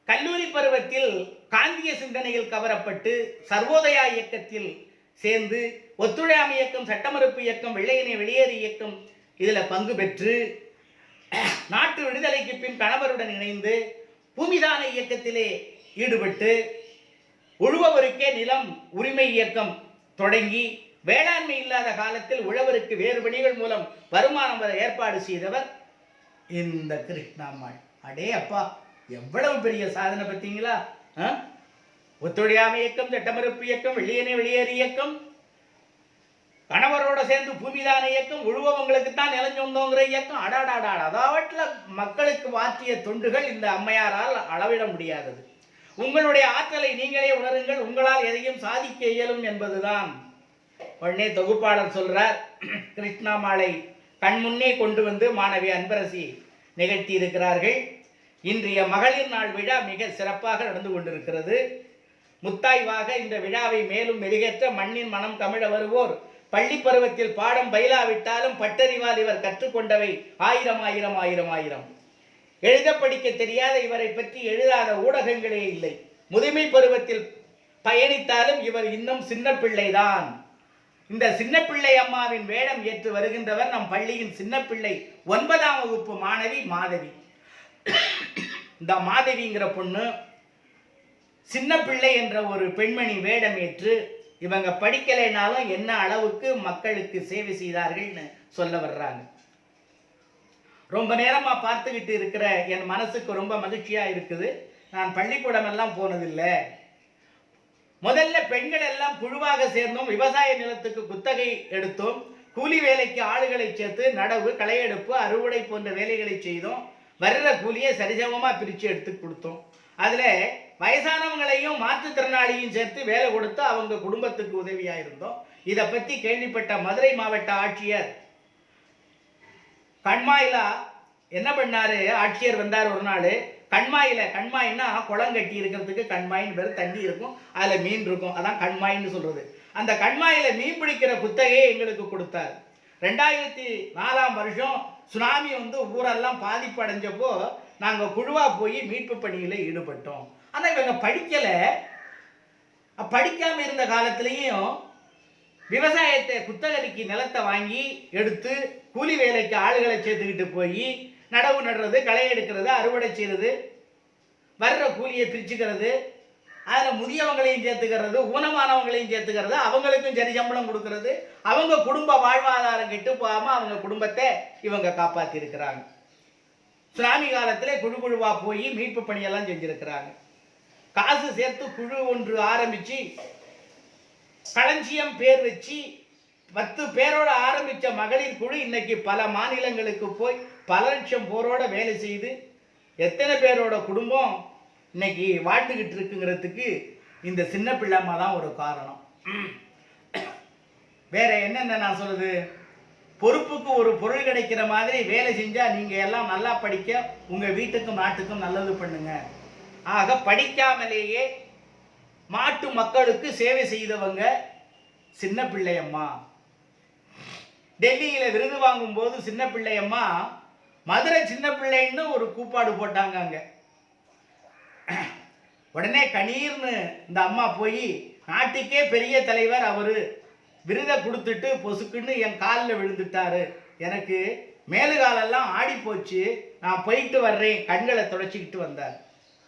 கல்லூரி பருவத்தில் காந்திய சிந்தனையில் கவரப்பட்டு சர்வோதயா இயக்கத்தில் சேர்ந்து ஒத்துழையாமை இயக்கம், சட்டமறுப்பு இயக்கம், வெள்ளையனே வெளியேறு இயக்கம் இதில் பங்கு பெற்று நாட்டு விடுதலைக்கு பின் கணவருடன் இணைந்து பூமிதான இயக்கத்திலே ஈடுபட்டு உழுபவருக்கே நிலம் உரிமை இயக்கம் தொடங்கி வேளாண்மை இல்லாத காலத்தில் உழவருக்கு வேறு பணிகள் மூலம் வருமானம் வர ஏற்பாடு செய்தவர் இந்த கிருஷ்ணாம்மாள். அடே அப்பா, எவ்வளவு பெரிய சாதனை பார்த்தீங்களா? ஒத்துழையாமை இயக்கம், சட்டமறுப்பு இயக்கம், வெள்ளையனே வெளியேறு இயக்கம், கணவரோட சேர்ந்து பூமிதான இயக்கம், உழுவவங்களுக்கு தான் நிலஞ்சொந்தோங்கிற இயக்கம். அடாடாடா, அதாவட்டில் மக்களுக்கு வாற்றிய தொண்டுகள் இந்த அம்மையாரால் அளவிட முடியாதது. உங்களுடைய ஆற்றலை நீங்களே உணருங்கள், உங்களால் எதையும் சாதிக்க இயலும் என்பதுதான். உடனே தொகுப்பாளர் சொல்றார், கிருஷ்ணாம்மாளை கண்முன்னே கொண்டு வந்து மாணவி அன்பரசி நிகழ்த்தி இருக்கிறார்கள். இன்றைய மகளிர் நாள் விழா மிக சிறப்பாக நடந்து கொண்டிருக்கிறது. முத்தாய்வாக இந்த விழாவை மேலும் மெருகேற்ற மண்ணின் மனம் கமிழ வருவோர் பள்ளி பருவத்தில் பாடம் பயிலாவிட்டாலும் பட்டறிவால் இவர் கற்றுக்கொண்டவை ஆயிரம் ஆயிரம் ஆயிரம் ஆயிரம். எழுத படிக்க தெரியாத இவரை பற்றி எழுதாத ஊடகங்களே இல்லை. முதுமை பருவத்தில் பயணித்தாலும் இவர் இன்னும் சின்ன பிள்ளைதான். இந்த சின்ன பிள்ளை அம்மாவின் வேடம் ஏற்று வருகின்றவர் நம் பள்ளியின் சின்ன பிள்ளை 9ஆம் வகுப்பு மாணவி மாதவி. இந்த மாதவிங்கிற பொண்ணு சின்ன பிள்ளை என்ற ஒரு பெண்மணி வேடம் ஏற்று இவங்க படிக்கலைனாலும் என்ன அளவுக்கு மக்களுக்கு சேவை செய்தார்கள்னு சொல்ல வர்றாங்க. ரொம்ப நேரமா பார்த்துக்கிட்டு இருக்கிற என் மனசுக்கு ரொம்ப மகிழ்ச்சியா இருக்குது. நான் பள்ளிக்கூடம் எல்லாம் போனதில்லை. முதல்ல பெண்கள் எல்லாம் குழுவாக சேர்ந்தோம், விவசாய நிலத்துக்கு குத்தகை எடுத்தோம், கூலி வேலைக்கு ஆளுகளை சேர்த்து நடவு, களையெடுப்பு, அறுவடை போன்ற வேலைகளை செய்தோம். வர்ற கூலியை சரிசமமாக பிரித்து எடுத்து கொடுத்தோம். அதில் வயசானவங்களையும் மாற்றுத்திறனாளியும் சேர்த்து வேலை கொடுத்து அவங்க குடும்பத்துக்கு உதவியாக இருந்தோம். இதை பற்றி கேள்விப்பட்ட மதுரை மாவட்ட ஆட்சியர் கண்மாயிலா என்ன பண்ணாரு, ஆட்சியர் வந்தார் ஒரு நாள். கண்மாயின்னா குளம் கட்டி இருக்கிறதுக்கு கண்மாயின்னு பேர், தண்ணி இருக்கும், அதில் மீன் இருக்கும், அதான் கண்மாயின்னு சொல்றது. அந்த கண்மாயில மீன் பிடிக்கிற குத்தகையை எங்களுக்கு கொடுத்தார். 2004ஆம் வருஷம் சுனாமி வந்து ஊரெல்லாம் பாதிப்பு அடைஞ்சப்போ நாங்கள் குழுவா போய் மீட்பு பணியில் ஈடுபட்டோம். ஆனால் இவங்க படிக்காம இருந்த காலத்திலையும் விவசாயத்தை குத்தகைக்கு நிலத்தை வாங்கி எடுத்து கூலி வேலைக்கு ஆளுகளை சேர்த்துக்கிட்டு போய் நடவு நடுறது, களை எடுக்கிறது, அறுவடை செய்கிறது, வர்ற கூலியை பிரிச்சுக்கிறது, அதில் முதியவங்களையும் சேர்த்துக்கிறது, ஊனமானவங்களையும் சேர்த்துக்கிறது, அவங்களுக்கும் சரி சம்பளம் கொடுக்கறது, அவங்க குடும்ப வாழ்வாதாரம் கெட்டு போகாமல் அவங்க குடும்பத்தை இவங்க காப்பாற்றி இருக்கிறாங்க. சுனாமி காலத்தில் குழுவா போய் மீட்பு பணியெல்லாம் செஞ்சிருக்கிறாங்க. காசு சேர்த்து குழு ஒன்று ஆரம்பித்து களஞ்சியம் பேர் வச்சு 10 பேரோட ஆரம்பித்த மகளிர் குழு இன்னைக்கு பல மாநிலங்களுக்கு போய் பல லட்சம் பேரோட வேலை செய்து எத்தனை பேரோட குடும்பம் இன்னைக்கு வாழ்ந்துகிட்டு இருக்குங்கிறதுக்கு இந்த சின்ன பிள்ளைம்மா தான் ஒரு காரணம். வேற என்னென்ன நான் சொல்றது, பொறுப்புக்கு ஒரு பொருள் கிடைக்கிற மாதிரி வேலை செஞ்சா நீங்க எல்லாம் நல்லா படிக்க உங்க வீட்டுக்கும் நாட்டுக்கும் நல்லது பண்ணுங்க. ஆக படிக்காமலேயே மாட்டு மக்களுக்கு சேவை செய்தவங்க சின்ன பிள்ளையம்மா. டெல்லியில விருது வாங்கும் போது சின்ன பிள்ளையம்மா மதுரை சின்ன பிள்ளைன்னு ஒரு கூப்பாடு போட்டாங்க. அங்க உடனே கணீர்னு இந்த அம்மா போய் நாட்டுக்கே பெரிய தலைவர் அவரு, விருதை கொடுத்துட்டு பொசுக்குன்னு என் காலில் விழுந்துட்டாரு, எனக்கு மேலுகாலெல்லாம் ஆடி போச்சு, நான் போயிட்டு வர்றேன், கண்களை தொடச்சிக்கிட்டு வந்தார்.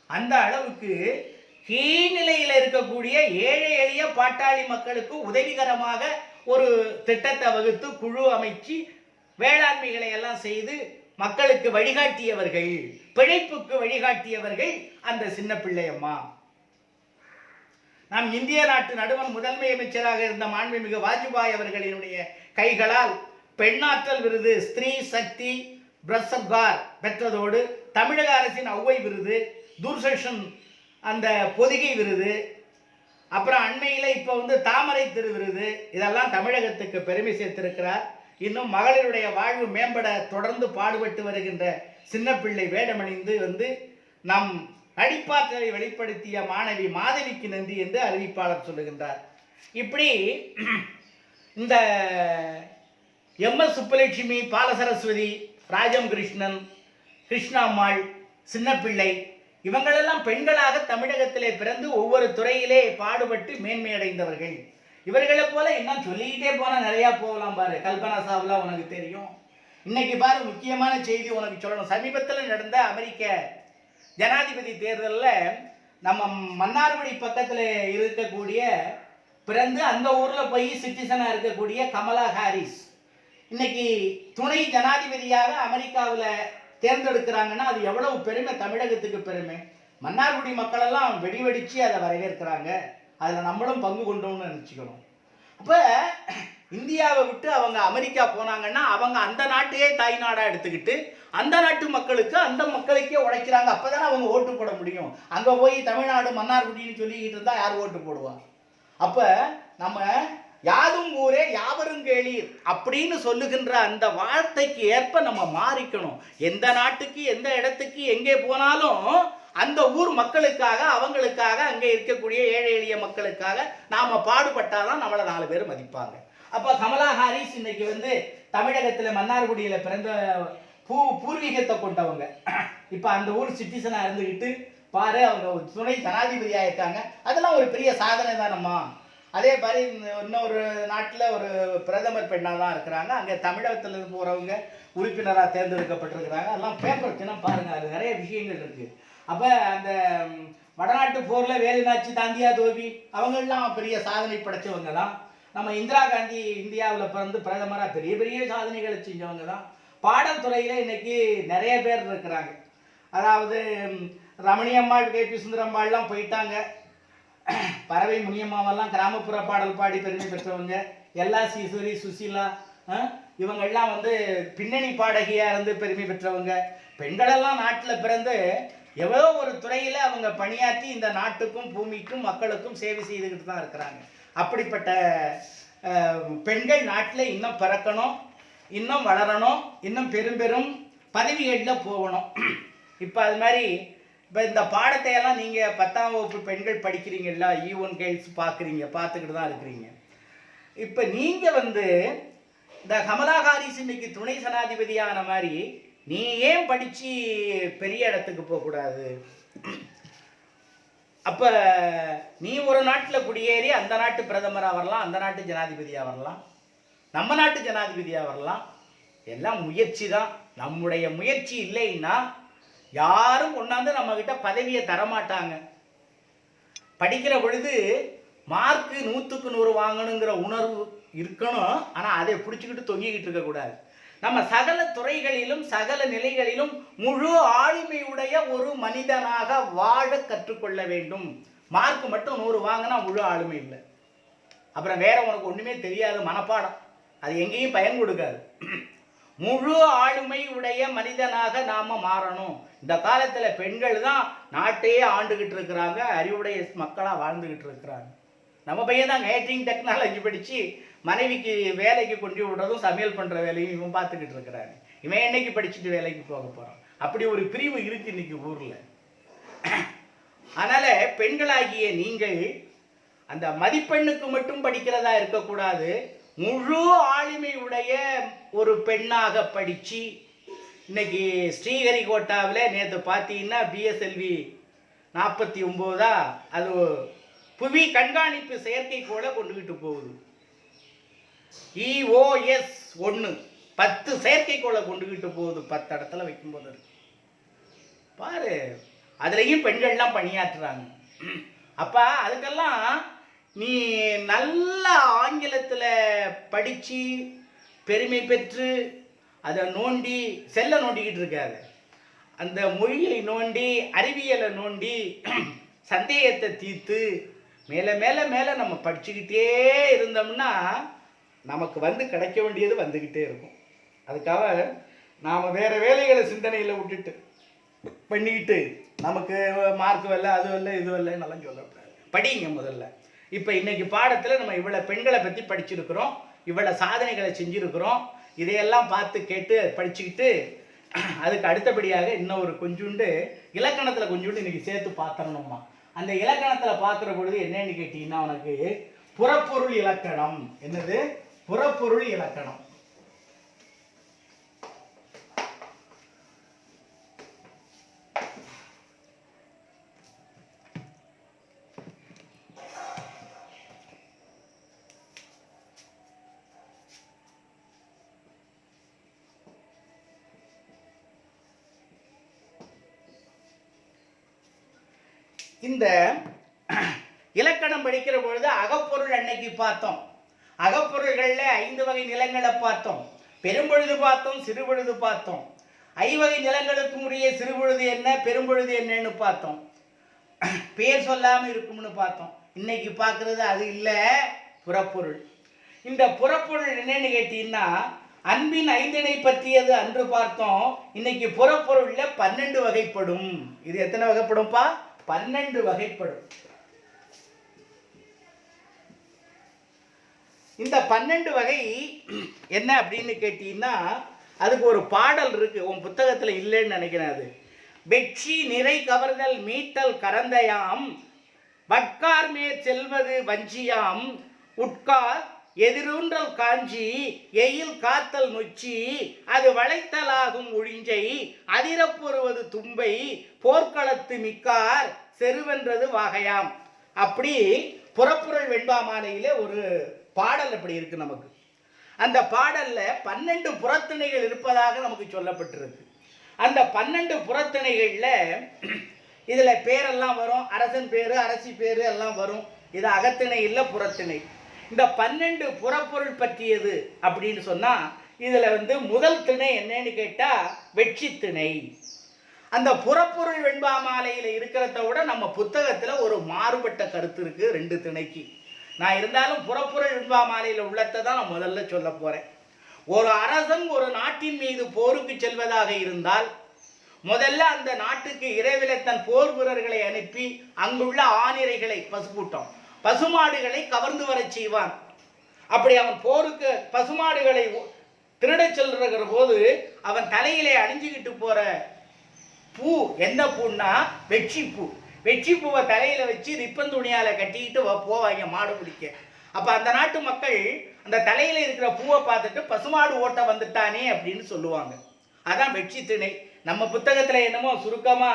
அந்த அளவுக்கு கீழ்நிலையில் இருக்கக்கூடிய ஏழை எளிய பாட்டாளி மக்களுக்கு உதவிகரமாக ஒரு திட்டத்தை வகுத்து குழு அமைச்சு வேளாண்மைகளை எல்லாம் செய்து மக்களுக்கு வழிகாட்டியவர்கள், பிழைப்புக்கு வழிகாட்டியவர்கள் அந்த சின்ன பிள்ளையம்மா. நாம் இந்திய நாட்டு நடுவன் முதன்மை அமைச்சராக இருந்த மாண்புமிகு வாஜ்பாய் அவர்களினுடைய கைகளால் பெண்ணாற்றல் விருது ஸ்திரீ சக்தி பிரசர்கார் பெற்றதோடு தமிழக அரசின் ஔவை விருது, தூர்தர்ஷன் அந்த பொதிகை விருது, அப்புறம் அண்மையில் இப்போ தாமரை திரு விருது, இதெல்லாம் தமிழகத்துக்கு பெருமை சேர்த்திருக்கிறார். இன்னும் மகளிருடைய வாழ்வு மேம்பட தொடர்ந்து பாடுபட்டு வருகின்ற சின்ன பிள்ளை வேடமணிந்து நம் நடிப்பாற்றலை வெளிப்படுத்திய மாணவி மாதவிக்கு நன்றி என்று அறிவிப்பாளர் சொல்லுகின்றார். இப்படி இந்த எம்எஸ் சுப்புலட்சுமி, பாலசரஸ்வதி, ராஜம் கிருஷ்ணன், கிருஷ்ணாம்மாள், சின்னப்பிள்ளை இவங்களெல்லாம் பெண்களாக தமிழகத்திலே பிறந்து ஒவ்வொரு துறையிலே பாடுபட்டு மேன்மையடைந்தவர்கள். இவர்களை போல இன்னும் சொல்லிக்கிட்டே போனால் நிறையா போகலாம் பாரு. கல்பனா சாவ்லா உனக்கு தெரியும். இன்னைக்கு பாரு, முக்கியமான செய்தி உனக்கு சொல்லணும். சமீபத்தில் நடந்த அமெரிக்க ஜனாதிபதி தேர்தலில் நம்ம மன்னார்குடி பக்கத்தில் இருக்கக்கூடிய பிறந்து அந்த ஊரில் போய் சிட்டிசனாக இருக்கக்கூடிய கமலா ஹாரிஸ் இன்னைக்கு துணை ஜனாதிபதியாக அமெரிக்காவில் தேர்ந்தெடுக்கிறாங்கன்னா அது எவ்வளவு பெருமை, தமிழகத்துக்கு பெருமை. மன்னார்குடி மக்களெல்லாம் வெடிவெடிச்சு அதை வரவேற்கிறாங்க. அதில் நம்மளும் பங்கு கொண்டோம்னு நினச்சிக்கணும். அப்போ இந்தியாவை விட்டு அவங்க அமெரிக்கா போனாங்கன்னா அவங்க அந்த நாட்டையே தாய்நாடாக எடுத்துக்கிட்டு அந்த நாட்டு மக்களுக்கு அந்த மக்களுக்கே உழைக்கிறாங்க. அப்போ தானே அவங்க ஓட்டு போட முடியும். அங்கே போய் தமிழ்நாடு மன்னார்குடின்னு சொல்லிக்கிட்டு இருந்தால் யார் ஓட்டு போடுவா? அப்போ நம்ம யாதும் ஊரே யாவரும் கேளீர் அப்படின்னு சொல்லுகின்ற அந்த வார்த்தைக்கு ஏற்ப நம்ம மாறிக்கணும். எந்த நாட்டுக்கு எந்த இடத்துக்கு எங்கே போனாலும் அந்த ஊர் மக்களுக்காக, அவங்களுக்காக, அங்கே இருக்கக்கூடிய ஏழை எளிய மக்களுக்காக நாம் பாடுபட்டாதான் நம்மளை 4 பேர் மதிப்பாங்க. அப்போ கமலா ஹாரிஸ் இன்னைக்கு தமிழகத்தில் மன்னார்குடியில் பிறந்த பூர்வீகத்தை கொண்டவங்க. இப்போ அந்த ஊர் சிட்டிசனாக இருந்துக்கிட்டு பாரு, அவங்க ஒரு துணை ஜனாதிபதியாக இருக்காங்க. அதெல்லாம் ஒரு பெரிய சாதனை தானம்மா. அதே மாதிரி இன்னொரு நாட்டில் ஒரு பிரதமர் பெண்ணாக தான் இருக்கிறாங்க. அங்கே தமிழகத்தில் போகிறவங்க உறுப்பினராக தேர்ந்தெடுக்கப்பட்டிருக்கிறாங்க. அதெல்லாம் பேப்பர் தினம் பாருங்கள், அது நிறைய விஷயங்கள் இருக்குது. அப்போ அந்த வடநாட்டு போரில் வேலுநாச்சி, தாந்தியா தோபி அவங்கெல்லாம் பெரிய சாதனை படைச்சவங்க தான். நம்ம இந்திரா காந்தி இந்தியாவில் பிறந்து பிரதமராக பெரிய பெரிய சாதனைகளை செஞ்சவங்க தான். பாடல் துறையில் இன்னைக்கு நிறைய பேர் இருக்கிறாங்க. அதாவது ரமணியம்மாள், கேபி சுந்தரம்மாள்லாம் போயிட்டாங்க. பறவை முனியம்மாவெல்லாம் கிராமப்புற பாடல் பாடி பெருமை பெற்றவங்க. எல்ஆர் ஈஸ்வரி, சுசீலா இவங்கெல்லாம் பின்னணி பாடகியாக இருந்து பெருமை பெற்றவங்க. பெண்களெல்லாம் நாட்டில் பிறந்து எவ்வளோ ஒரு துறையில் அவங்க பணியாற்றி இந்த நாட்டுக்கும் பூமிக்கும் மக்களுக்கும் சேவை செய்துக்கிட்டு தான் இருக்கிறாங்க. அப்படிப்பட்ட பெண்கள் நாட்டில் இன்னும் பிறக்கணும், இன்னும் வளரணும், இன்னும் பெரும் பெரும் பதவிகளில் போகணும். இப்போ அது மாதிரி இப்போ இந்த பாடத்தையெல்லாம் நீங்கள் 10ஆம் வகுப்பு பெண்கள் படிக்கிறீங்களா, E1 கேர்ள்ஸ் பார்த்துக்கிட்டு தான் இருக்கிறீங்க. இப்போ நீங்கள் இந்த கமலா ஹாரிஸ் இன்னைக்கு துணை ஜனாதிபதியான மாதிரி நீ ஏன் படித்து பெரிய இடத்துக்கு போகக்கூடாது? அப்போ நீ ஒரு நாட்டில் குடியேறி அந்த நாட்டு பிரதமராக வரலாம், அந்த நாட்டு ஜனாதிபதியாக வரலாம், நம்ம நாட்டு ஜனாதிபதியாக வரலாம். எல்லாம் முயற்சி தான். நம்முடைய முயற்சி இல்லைன்னா யாரும் கொண்டாந்து நம்மக்கிட்ட பதவியை தரமாட்டாங்க. படிக்கிற பொழுது மார்க்கு 100க்கு 100 வாங்கணுங்கிற உணர்வு இருக்கணும். ஆனால் அதை பிடிச்சிக்கிட்டு தொங்கிக்கிட்டு இருக்கக்கூடாது. நம்ம சகல துறைகளிலும் சகல நிலைகளிலும் முழு ஆளுமையுடைய ஒரு மனிதனாக வாழ கற்றுக்கொள்ள வேண்டும். மார்க் மட்டும் 100 வாங்கினா முழு ஆளுமை இல்லை. அப்புறம் வேற உனக்கு ஒன்றுமே தெரியாது, மனப்பாடம், அது எங்கேயும் பயன் கொடுக்காது. முழு ஆளுமை உடைய மனிதனாக நாம் மாறணும். இந்த காலத்தில் பெண்கள் தான் நாட்டையே ஆண்டுகிட்டு இருக்கிறாங்க, அறிவுடைய மக்களாக வாழ்ந்துக்கிட்டு இருக்கிறாங்க. நம்ம பையன் தான் கேட்டரிங் டெக்னாலஜி படித்து மனைவிக்கு வேலைக்கு கொண்டு விடுறதும் சமையல் பண்ணுற வேலையும் இவன் பார்த்துக்கிட்டு இருக்கிறாங்க. இவன் என்னைக்கு படிச்சுட்டு வேலைக்கு போக போகிறான்? அப்படி ஒரு பிரிவு இருக்குது இன்னைக்கு ஊரில். அதனால் பெண்களாகிய நீங்கள் அந்த மதிப்பெண்ணுக்கு மட்டும் படிக்கிறதா இருக்கக்கூடாது. முழு ஆளுமை உடைய ஒரு பெண்ணாக படித்து இன்னைக்கு ஸ்ரீஹரிகோட்டாவில் நேற்று பார்த்தீங்கன்னா பிஎஸ்எல்வி 49 அது புவி கண்காணிப்பு செயற்கைக்கோளை கொண்டுகிட்டு போகுது. EOS 1 10 செயற்கைக்கோளை கொண்டுகிட்டு போகுது. 10 இடத்துல வைக்கும்போது பாரு, அதுலேயும் பெண்கள்லாம் பணியாற்றுறாங்க. அப்போ அதுக்கெல்லாம் நீ நல்ல ஆங்கிலத்தில் படித்து பெருமை பெற்று அதை நோண்டி செல்ல நோண்டிக்கிட்டு இருக்காது. அந்த மொழியை நோண்டி அறிவியலை நோண்டி சந்தேகத்தை தீர்த்து மேலே மேலே மேலே நம்ம படிச்சுக்கிட்டே இருந்தோம்னா நமக்கு வந்து கிடைக்க வேண்டியது வந்துக்கிட்டே இருக்கும். அதுக்காக நாம் வேறு வேலைகளை சிந்தனையில் விட்டுட்டு பண்ணிக்கிட்டு நமக்கு மார்க் வரல, அது வரல, இது வரலன்னெல்லாம் சொல்லக்கூடாது. படிங்க முதல்ல. இப்போ இன்னைக்கு பாடத்தில் நம்ம இவ்வளோ பெண்களை பற்றி படிச்சிருக்கிறோம், இவ்வளோ சாதனைகளை செஞ்சுருக்கிறோம். இதையெல்லாம் பார்த்து கேட்டு படிச்சுக்கிட்டு அதுக்கு அடுத்தபடியாக இன்னும் ஒரு கொஞ்சோண்டு இலக்கணத்தில் கொஞ்சோண்டு இன்னைக்கு சேர்த்து பார்த்தரணுமா. அந்த இலக்கணத்தில் பார்க்குற பொழுது என்னன்னு கேட்டீங்கன்னா, உனக்கு புறப்பொருள் இலக்கணம். என்னது? புறப்பொருள் இலக்கணம். இந்த இலக்கணம் படிக்கிற பொழுது அகப்பொருள் அன்னைக்கு பார்த்தோம். அகப்பொருள்களில் 5 வகை நிலங்களை பார்த்தோம். பெரும்பொழுது பார்த்தோம், சிறுபொழுது பார்த்தோம். ஐவகை நிலங்களுக்கு உரிய சிறுபொழுது என்ன, பெரும்பொழுது என்னன்னு பார்த்தோம். பேர் சொல்லாமல் இருக்கும்னு பார்த்தோம். இன்னைக்கு பார்க்குறது அது இல்லை, புறப்பொருள். இந்த புறப்பொருள் என்னன்னு கேட்டீங்கன்னா, அன்பின் 5 பற்றியது அன்று பார்த்தோம். இன்னைக்கு புறப்பொருளில் 12 வகைப்படும். இது எத்தனை வகைப்படும்பா? 12 வகைப்படும். இந்த 12 வகை என்ன அப்படின்னு கேட்டீங்கன்னா, அதுக்கு ஒரு பாடல் இருக்கு. உன் புத்தகத்தில் இல்லைன்னு நினைக்கிறேன். அது வெற்றி நிறை கவர்தல் மீட்டல் கரந்தையாம், வட்கார் மேற் செல்வது வஞ்சியாம், உட்கார் எதிரூன்றல் காஞ்சி எயில் காத்தல் நொச்சி, அது வளைத்தலாகும் ஒழிஞ்சை அதிரப்பொருவது தும்பை, போர்க்களத்து மிக்கார் செருவென்றது வாகையாம். அப்படி புறப்புறல் வெண்பாமாலையில ஒரு பாடல் அப்படி இருக்கு நமக்கு. அந்த பாடல்ல 12 புறத்திணைகள் இருப்பதாக நமக்கு சொல்லப்பட்டிருக்கு. அந்த 12 புறத்திணைகள்ல இதுல பேரெல்லாம் வரும். அரசன் பேரு, அரசி பேரு எல்லாம் வரும். இது அகத்திணை இல்லை, புறத்திணை. இந்த 12 புறப்பொருள் பற்றியது அப்படின்னு சொன்னா, இதுல முதல் திணை என்னன்னு கேட்டா வெற்றி திணை. அந்த புறப்பொருள் வெண்பாமாலையில் இருக்கிறத விட நம்ம புத்தகத்தில் ஒரு மாறுபட்ட கருத்து இருக்கு 2 திணைக்கு. நான் இருந்தாலும் புறப்பொருள் வெண்பாமாலையில் உள்ளத்தை தான் நான் முதல்ல சொல்ல போறேன். ஒரு அரசன் ஒரு நாட்டின் மீது போருக்கு செல்வதாக இருந்தால், முதல்ல அந்த நாட்டுக்கு இரவில் தன் போர் வீரர்களை அனுப்பி அங்குள்ள ஆணிரைகளை, பசுக்கூட்டம் பசுமாடுகளை கவர்ந்து வர செய்வான். அப்படி அவன் போருக்கு பசுமாடுகளை திருடச் செல்கிற போது அவன் தலையிலே அணிஞ்சுக்கிட்டு போற பூ என்ன பூன்னா வெற்றி பூ. வெற்றி பூவை தலையில வச்சு ரிப்பன் துணியால கட்டிக்கிட்டு போவாங்க மாடு பிடிக்க. அப்ப அந்த நாட்டு மக்கள் அந்த தலையில இருக்கிற பூவை பார்த்துட்டு பசுமாடு ஓட்ட வந்துட்டானே அப்படின்னு சொல்லுவாங்க. அதான் வெற்றி திணை. நம்ம புத்தகத்துல என்னமோ சுருக்கமா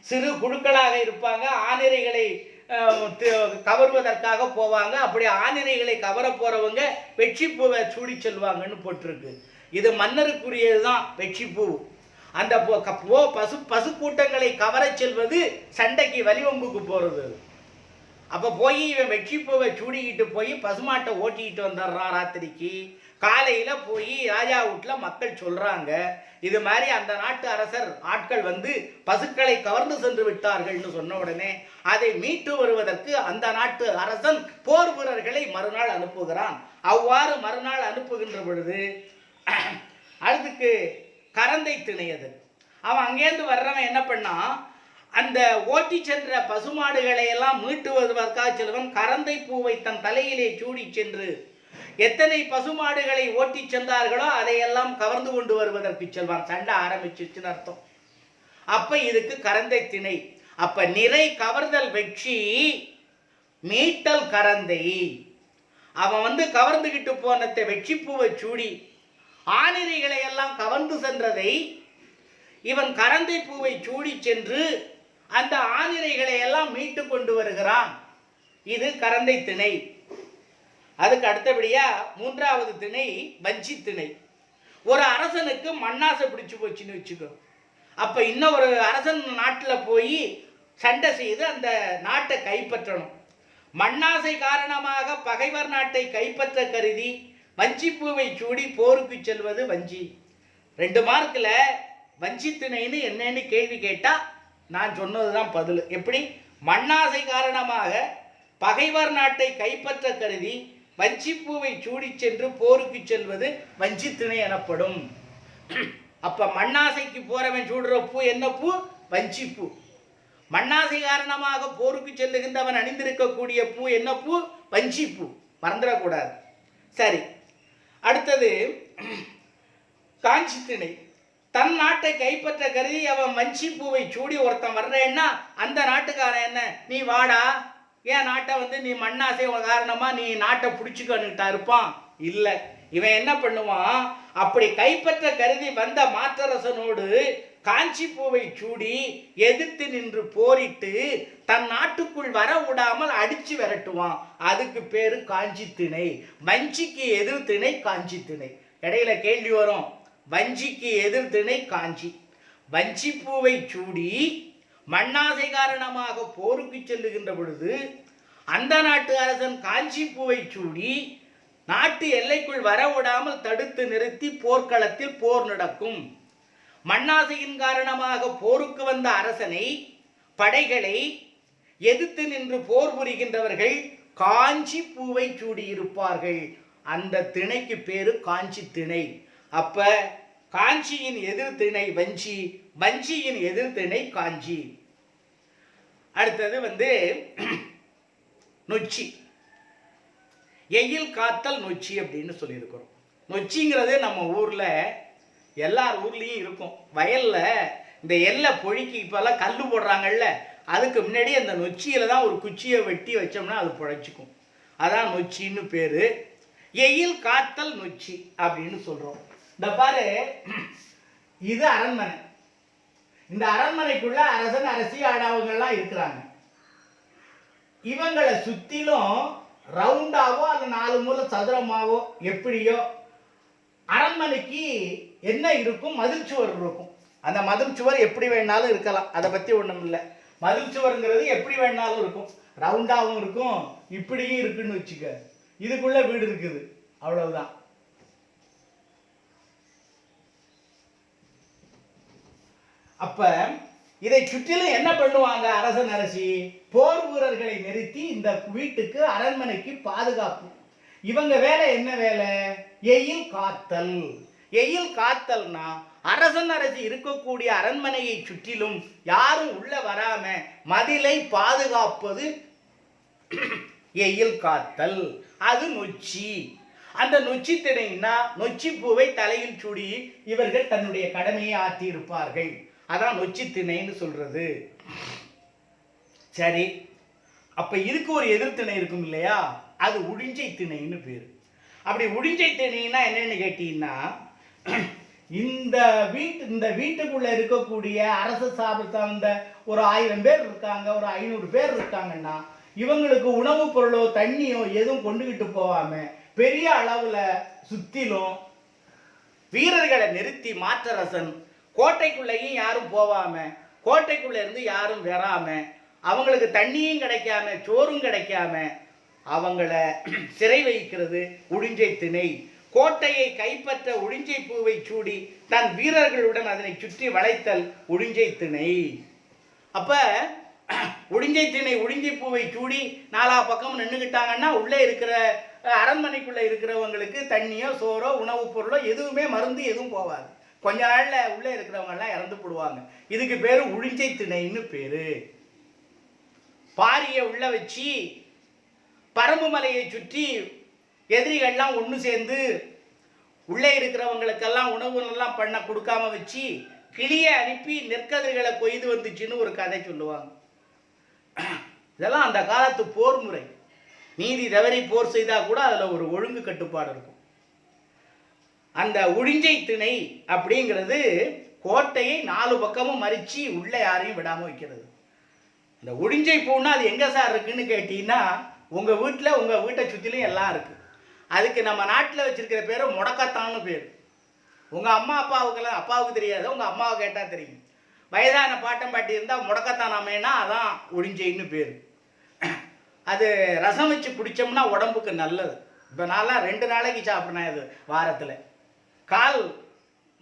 சிறு குழுக்களாக இருப்பாங்க, ஆணிரைகளை கவர்வதற்காக போவாங்க. அப்படி ஆணிரைகளை கவர போறவங்க வெற்றி பூவை சூடி செல்வாங்கன்னு போட்டிருக்கு. இது மன்னருக்குரியதுதான் வெற்றி பூ. அந்த பசு கூட்டங்களை கவர செல்வது சண்டைக்கு வலிவம்புக்கு போறது. அப்ப போய் இவன் வெற்றி பூவை சூடிக்கிட்டு போய் பசுமாட்டை ஓட்டிக்கிட்டு வந்துடுறான். ராத்திரிக்கு காலையில போய் ராஜா வீட்டுல மக்கள் சொல்றாங்க, இது மாதிரி அந்த நாட்டு அரசர் ஆட்கள் பசுக்களை கவர்ந்து சென்று விட்டார்கள்னு சொன்ன உடனே அதை மீட்டு வருவதற்கு அந்த நாட்டு அரசன் போர் வீரர்களை மறுநாள் அனுப்புகிறான். அவ்வாறு மறுநாள் அனுப்புகின்ற பொழுது அதுக்கு கரந்தை திணையது. அவன் அங்கேருந்து வர்றவன் என்ன பண்ணா, அந்த ஓட்டி சென்ற பசுமாடுகளை எல்லாம் மீட்டு வருவதற்காக செல்வன் கரந்தை பூவை தன் தலையிலே சூடி சென்று எத்தனை பசுமாடுகளை ஓட்டி சென்றார்களோ அதையெல்லாம் கவர்ந்து கொண்டு வருவதற்கு செல்வான். சண்டை ஆரம்பிச்சிருச்சுன்னு அர்த்தம். அப்ப இதுக்கு கரந்தை திணை. அப்ப நிறை கவர்தல் வெற்றி, மீட்டல் கரந்தை. அவன் கவர்ந்துகிட்டு போனத்தை வெற்றி பூவை சூடி ஆணிரைகளை எல்லாம் கவர்ந்து சென்றதை இவன் கரந்தை பூவை சூடி சென்று அந்த ஆதிரைகளை எல்லாம் மீட்டு கொண்டு வருகிறான். இது கரந்தை திணை. அதுக்கு அடுத்தபடியா மூன்றாவது திணை வஞ்சி திணை. ஒரு அரசனுக்கு மண்ணாசை பிடிச்சு போச்சுன்னு வச்சுக்கோ. அப்ப இன்னும் ஒரு அரசன் நாட்டில் போய் சண்டை செய்து அந்த நாட்டை கைப்பற்றணும். மண்ணாசை காரணமாக பகைவர் நாட்டை கைப்பற்ற கருதி வஞ்சிப்பூவை சூடி போருக்கு செல்வது வஞ்சி. 2 மார்க்கில் வஞ்சி திணைன்னு என்னன்னு கேள்வி கேட்டா நான் சொன்னதுதான் பதில். எப்படி? மண்ணாசை காரணமாக பகைவர் நாட்டை கைப்பற்ற கருதி வஞ்சிப்பூவை சூடி சென்று போருக்கு செல்வது வஞ்சி திணை எனப்படும். அப்ப மண்ணாசைக்கு போறவன் சூடுற பூ என்ன பூ? வஞ்சிப்பூ. மண்ணாசை காரணமாக போருக்கு செல்லுகின்றவன் அணிந்திருக்கக்கூடிய பூ என்ன பூ? வஞ்சிப்பூ. மறந்துடக்கூடாது. சரி, அடுத்தது காஞ்சி திணை. தன் நாட்டை கைப்பற்ற கருதி அவன் வஞ்சி பூவை சூடி ஒருத்தன் வர்றேன்னா அந்த நாட்டுக்காரன் என்ன, நீ வாடா, ஏன் நாட்டை நீ மண்ணாசை காரணமா நீ நாட்டை பிடிச்சிக்கணுட்டா இருப்பான்? இல்லை, இவன் என்ன பண்ணுவான், அப்படி கைப்பற்ற கருதி வந்த மாற்றரசனோடு காஞ்சி பூவை சூடி எதிர்த்து நின்று போரிட்டு தன் நாட்டுக்குள் வர விடாமல் அடிச்சு விரட்டுவான். அதுக்கு பேரு காஞ்சி திணை. வஞ்சிக்கு எதிர் திணை காஞ்சி திணை. இடையில கேள்வி வரும், வஞ்சிக்கு எதிர் திணை காஞ்சி. வஞ்சி பூவை சூடி மண்ணாசை காரணமாக போருக்கு செல்லுகின்ற பொழுது அந்த நாட்டு அரசன் காஞ்சி பூவை சூடி நாட்டு எல்லைக்குள் வரவிடாமல் தடுத்து நிறுத்தி போர்க்களத்தில் போர் நடக்கும். மண்ணாசையின் காரணமாக போருக்கு வந்த அரசனை படைகளை எதிர்த்து நின்று போர் புரிகின்றவர்கள் காஞ்சி பூவை சூடியிருப்பார்கள். அந்த திணைக்கு பேரு காஞ்சி திணை. அப்ப காஞ்சியின் எதிர் திணை வஞ்சி, வஞ்சியின் எதிர் திணை காஞ்சி. அடுத்தது நொச்சி. எயில் காத்தல் நொச்சி அப்படின்னு சொல்லியிருக்கிறோம். நொச்சிங்கிறது நம்ம ஊர்ல எல்லார் ஊர்லேயும் இருக்கும். வயல்ல இந்த எல்லை பொழிக்கு இப்போல்லாம் கல் போடுறாங்கல்ல, அதுக்கு முன்னாடி அந்த நொச்சியில தான் ஒரு குச்சியை வெட்டி வச்சோம்னா அது பிழைச்சிக்கும். அதான் நொச்சின்னு பேரு. எயில் காத்தல் நொச்சி அப்படின்னு சொல்றோம். இந்த பாரு, இது அரண்மனை. இந்த அரண்மனைக்குள்ள அரசன் அரசி ஆடவங்கள்லாம் இருக்கிறாங்க. இவங்களை சுத்திலும் ரவுண்டாவோ அல்ல 4 மூலை சதுரமாவோ எப்படியோ அரண்மனைக்கு என்ன இருக்கும்? மதில் சுவர் இருக்கும். அந்த மதில் சுவர் எப்படி வேணாலும் இருக்கலாம், அதை பற்றி ஒன்றும் இல்லை. மதில் சுவருங்கிறது எப்படி வேணாலும் இருக்கும், ரவுண்டாகவும் இருக்கும், இப்படியும் இருக்குன்னு வச்சுக்க. இதுக்குள்ள வீடு இருக்குது, அவ்வளவுதான். அப்ப இதை சுற்றிலும் என்ன பண்ணுவாங்க அரசன் அரசி? போர் வீரர்களை நிறுத்தி இந்த வீட்டுக்கு அரண்மனைக்கு பாதுகாப்பு. இவங்க வேலை என்ன வேலை? எயில் காத்தல். எயில் காத்தல்னா அரசன் அரசி இருக்கக்கூடிய அரண்மனையை சுற்றிலும் யாரும் உள்ள வராம மதிலை பாதுகாப்பது எயில் காத்தல். அது நொச்சி. அந்த நொச்சி திணைனா நொச்சி பூவை தலையில் சூடி இவர்கள் தன்னுடைய கடமையை ஆற்றி இருப்பார்கள். அதான் நொச்சி திணைன்னு சொல்றது. சரி, அப்ப இதுக்கு ஒரு எதிர் திணை இருக்கும் இல்லையா? அது உழிஞ்சை திணைன்னு பேரு. அப்படி உழிஞ்சை திணைன்னா என்னன்னு கேட்டீங்கன்னா, இந்த வீட்டுக்குள்ள இருக்கக்கூடிய அரசு சார்ந்த ஒரு 1000 பேர் இருக்காங்க, ஒரு 500 பேர் இருக்காங்கன்னா இவங்களுக்கு உணவுப் பொருளோ தண்ணியோ எதுவும் கொண்டுகிட்டு போகாம பெரிய அளவுல சுத்திலும் வீரர்களை நிறுத்தி மாற்றரசன் கோட்டைக்குள்ளேயும் யாரும் போகாம, கோட்டைக்குள்ள இருந்து யாரும் வராம, அவங்களுக்கு தண்ணியும் கிடைக்காம சோறும் கிடைக்காம அவங்கள சிறை வைக்கிறது உழிஞ்சை திணை. கோட்டையை கைப்பற்ற உழிஞ்சை பூவை சூடி தன் வீரர்களுடன் அதனை சுற்றி வளைத்தல் உழிஞ்சை திணை. அப்ப உழிஞ்சை திணை உழிஞ்சை பூவை சூடி 4 பக்கமும் நின்றுக்கிட்டாங்கன்னா உள்ளே இருக்கிற அரண்மனைக்குள்ள இருக்கிறவங்களுக்கு தண்ணியோ சோறோ உணவுப் பொருளோ எதுவுமே மருந்து எதுவும் போகாது. கொஞ்ச நாள்ல உள்ளே இருக்கிறவங்க எல்லாம் இறந்து போடுவாங்க. இதுக்கு பேரு உழிஞ்சை திணைன்னு பேரு. பாரிய உள்ள வச்சு பரம்பு மலையை சுற்றி எதிரிகள்லாம் ஒன்று சேர்ந்து உள்ளே இருக்கிறவங்களுக்கெல்லாம் உணவு எல்லாம் பண்ண கொடுக்காம வச்சு கிளியை அனுப்பி நெற்கதிர்களை கொய்து வந்துச்சுன்னு ஒரு கதை சொல்லுவாங்க. இதெல்லாம் அந்த காலத்து போர் முறை. நீதி தவறி போர் செய்தா கூட அதுல ஒரு ஒழுங்கு கட்டுப்பாடு இருக்கும். அந்த உழிஞ்சை திணை அப்படிங்கிறது கோட்டையை 4 பக்கமும் மறிச்சு உள்ள யாரையும் விடாம வைக்கிறது. இந்த உடிஞ்சை பூன்னா அது எங்கே சார் இருக்குன்னு கேட்டீங்கன்னா உங்கள் வீட்டில் உங்கள் வீட்டை சுற்றிலும் எல்லாம் இருக்குது. அதுக்கு நம்ம நாட்டில் வச்சுருக்கிற பேர் முடக்கத்தான்னு பேர். உங்கள் அம்மா அப்பாவுக்கெல்லாம் அப்பாவுக்கு தெரியாது, உங்கள் அம்மாவை கேட்டால் தெரியும். வயதான பாட்டம் பாட்டி இருந்தால் முடக்கத்தான் அமைனா அதான் உடிஞ்சைன்னு பேர். அது ரசம் வச்சு குடித்தோம்னா உடம்புக்கு நல்லது. இப்போ நான்லாம் 2 நாளைக்கு சாப்பிட்றேன் இது வாரத்தில். கால்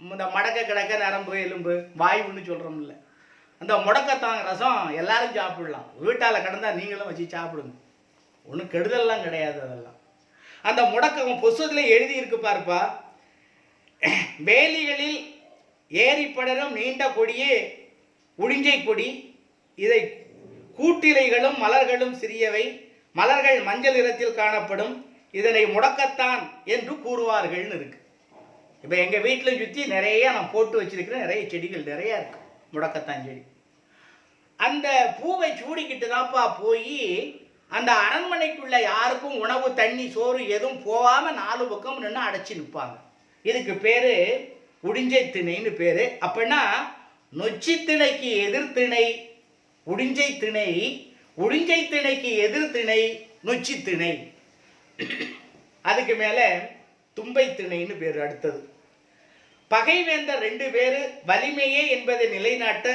இந்த மடக்க கிடக்க நரம்பு எலும்பு வாய்வுன்னு சொல்கிறோம்ல, அந்த முடக்கத்தான் ரசம் எல்லாரும் சாப்பிடலாம். வீட்டால் கிடந்தால் நீங்களும் வச்சு சாப்பிடுங்க, ஒன்றும் கெடுதல்லாம் கிடையாது. அதெல்லாம் அந்த முடக்கம் புஸ்தகத்தில் எழுதி இருக்கு பாருப்பா. வேலிகளில் ஏறி படரும் நீண்ட கொடியே உடிஞ்சை கொடி, இதை கூட்டிலைகளும் மலர்களும் சிறியவை, மலர்கள் மஞ்சள் நிறத்தில் காணப்படும், இதனை முடக்கத்தான் என்று கூறுவார்கள்னு இருக்கு. இப்போ எங்கள் வீட்டில் சுற்றி நிறைய நான் போட்டு வச்சிருக்கிறேன், நிறைய செடிகள் நிறையா இருக்கு முடக்கத்தான் செடி. அந்த பூவை சூடிக்கிட்டு தான்ப்பா போய் அந்த அரண்மனைக்குள்ள யாருக்கும் உணவு தண்ணி சோறு எதுவும் போகாமல் 4 பக்கம் நின்று அடைச்சி நிற்பாங்க. இதுக்கு பேர் உடிஞ்சை திணைன்னு பேர். அப்படின்னா நொச்சி திணைக்கு எதிர்த்திணை உடிஞ்சை திணை, உடிஞ்சை திணைக்கு எதிர்த்திணை நொச்சி திணை. அதுக்கு மேலே தும்பை திணைன்னு பேர். அடுத்தது பகைவேந்தர் 2 பேர் வலிமையே என்பதை நிலைநாட்ட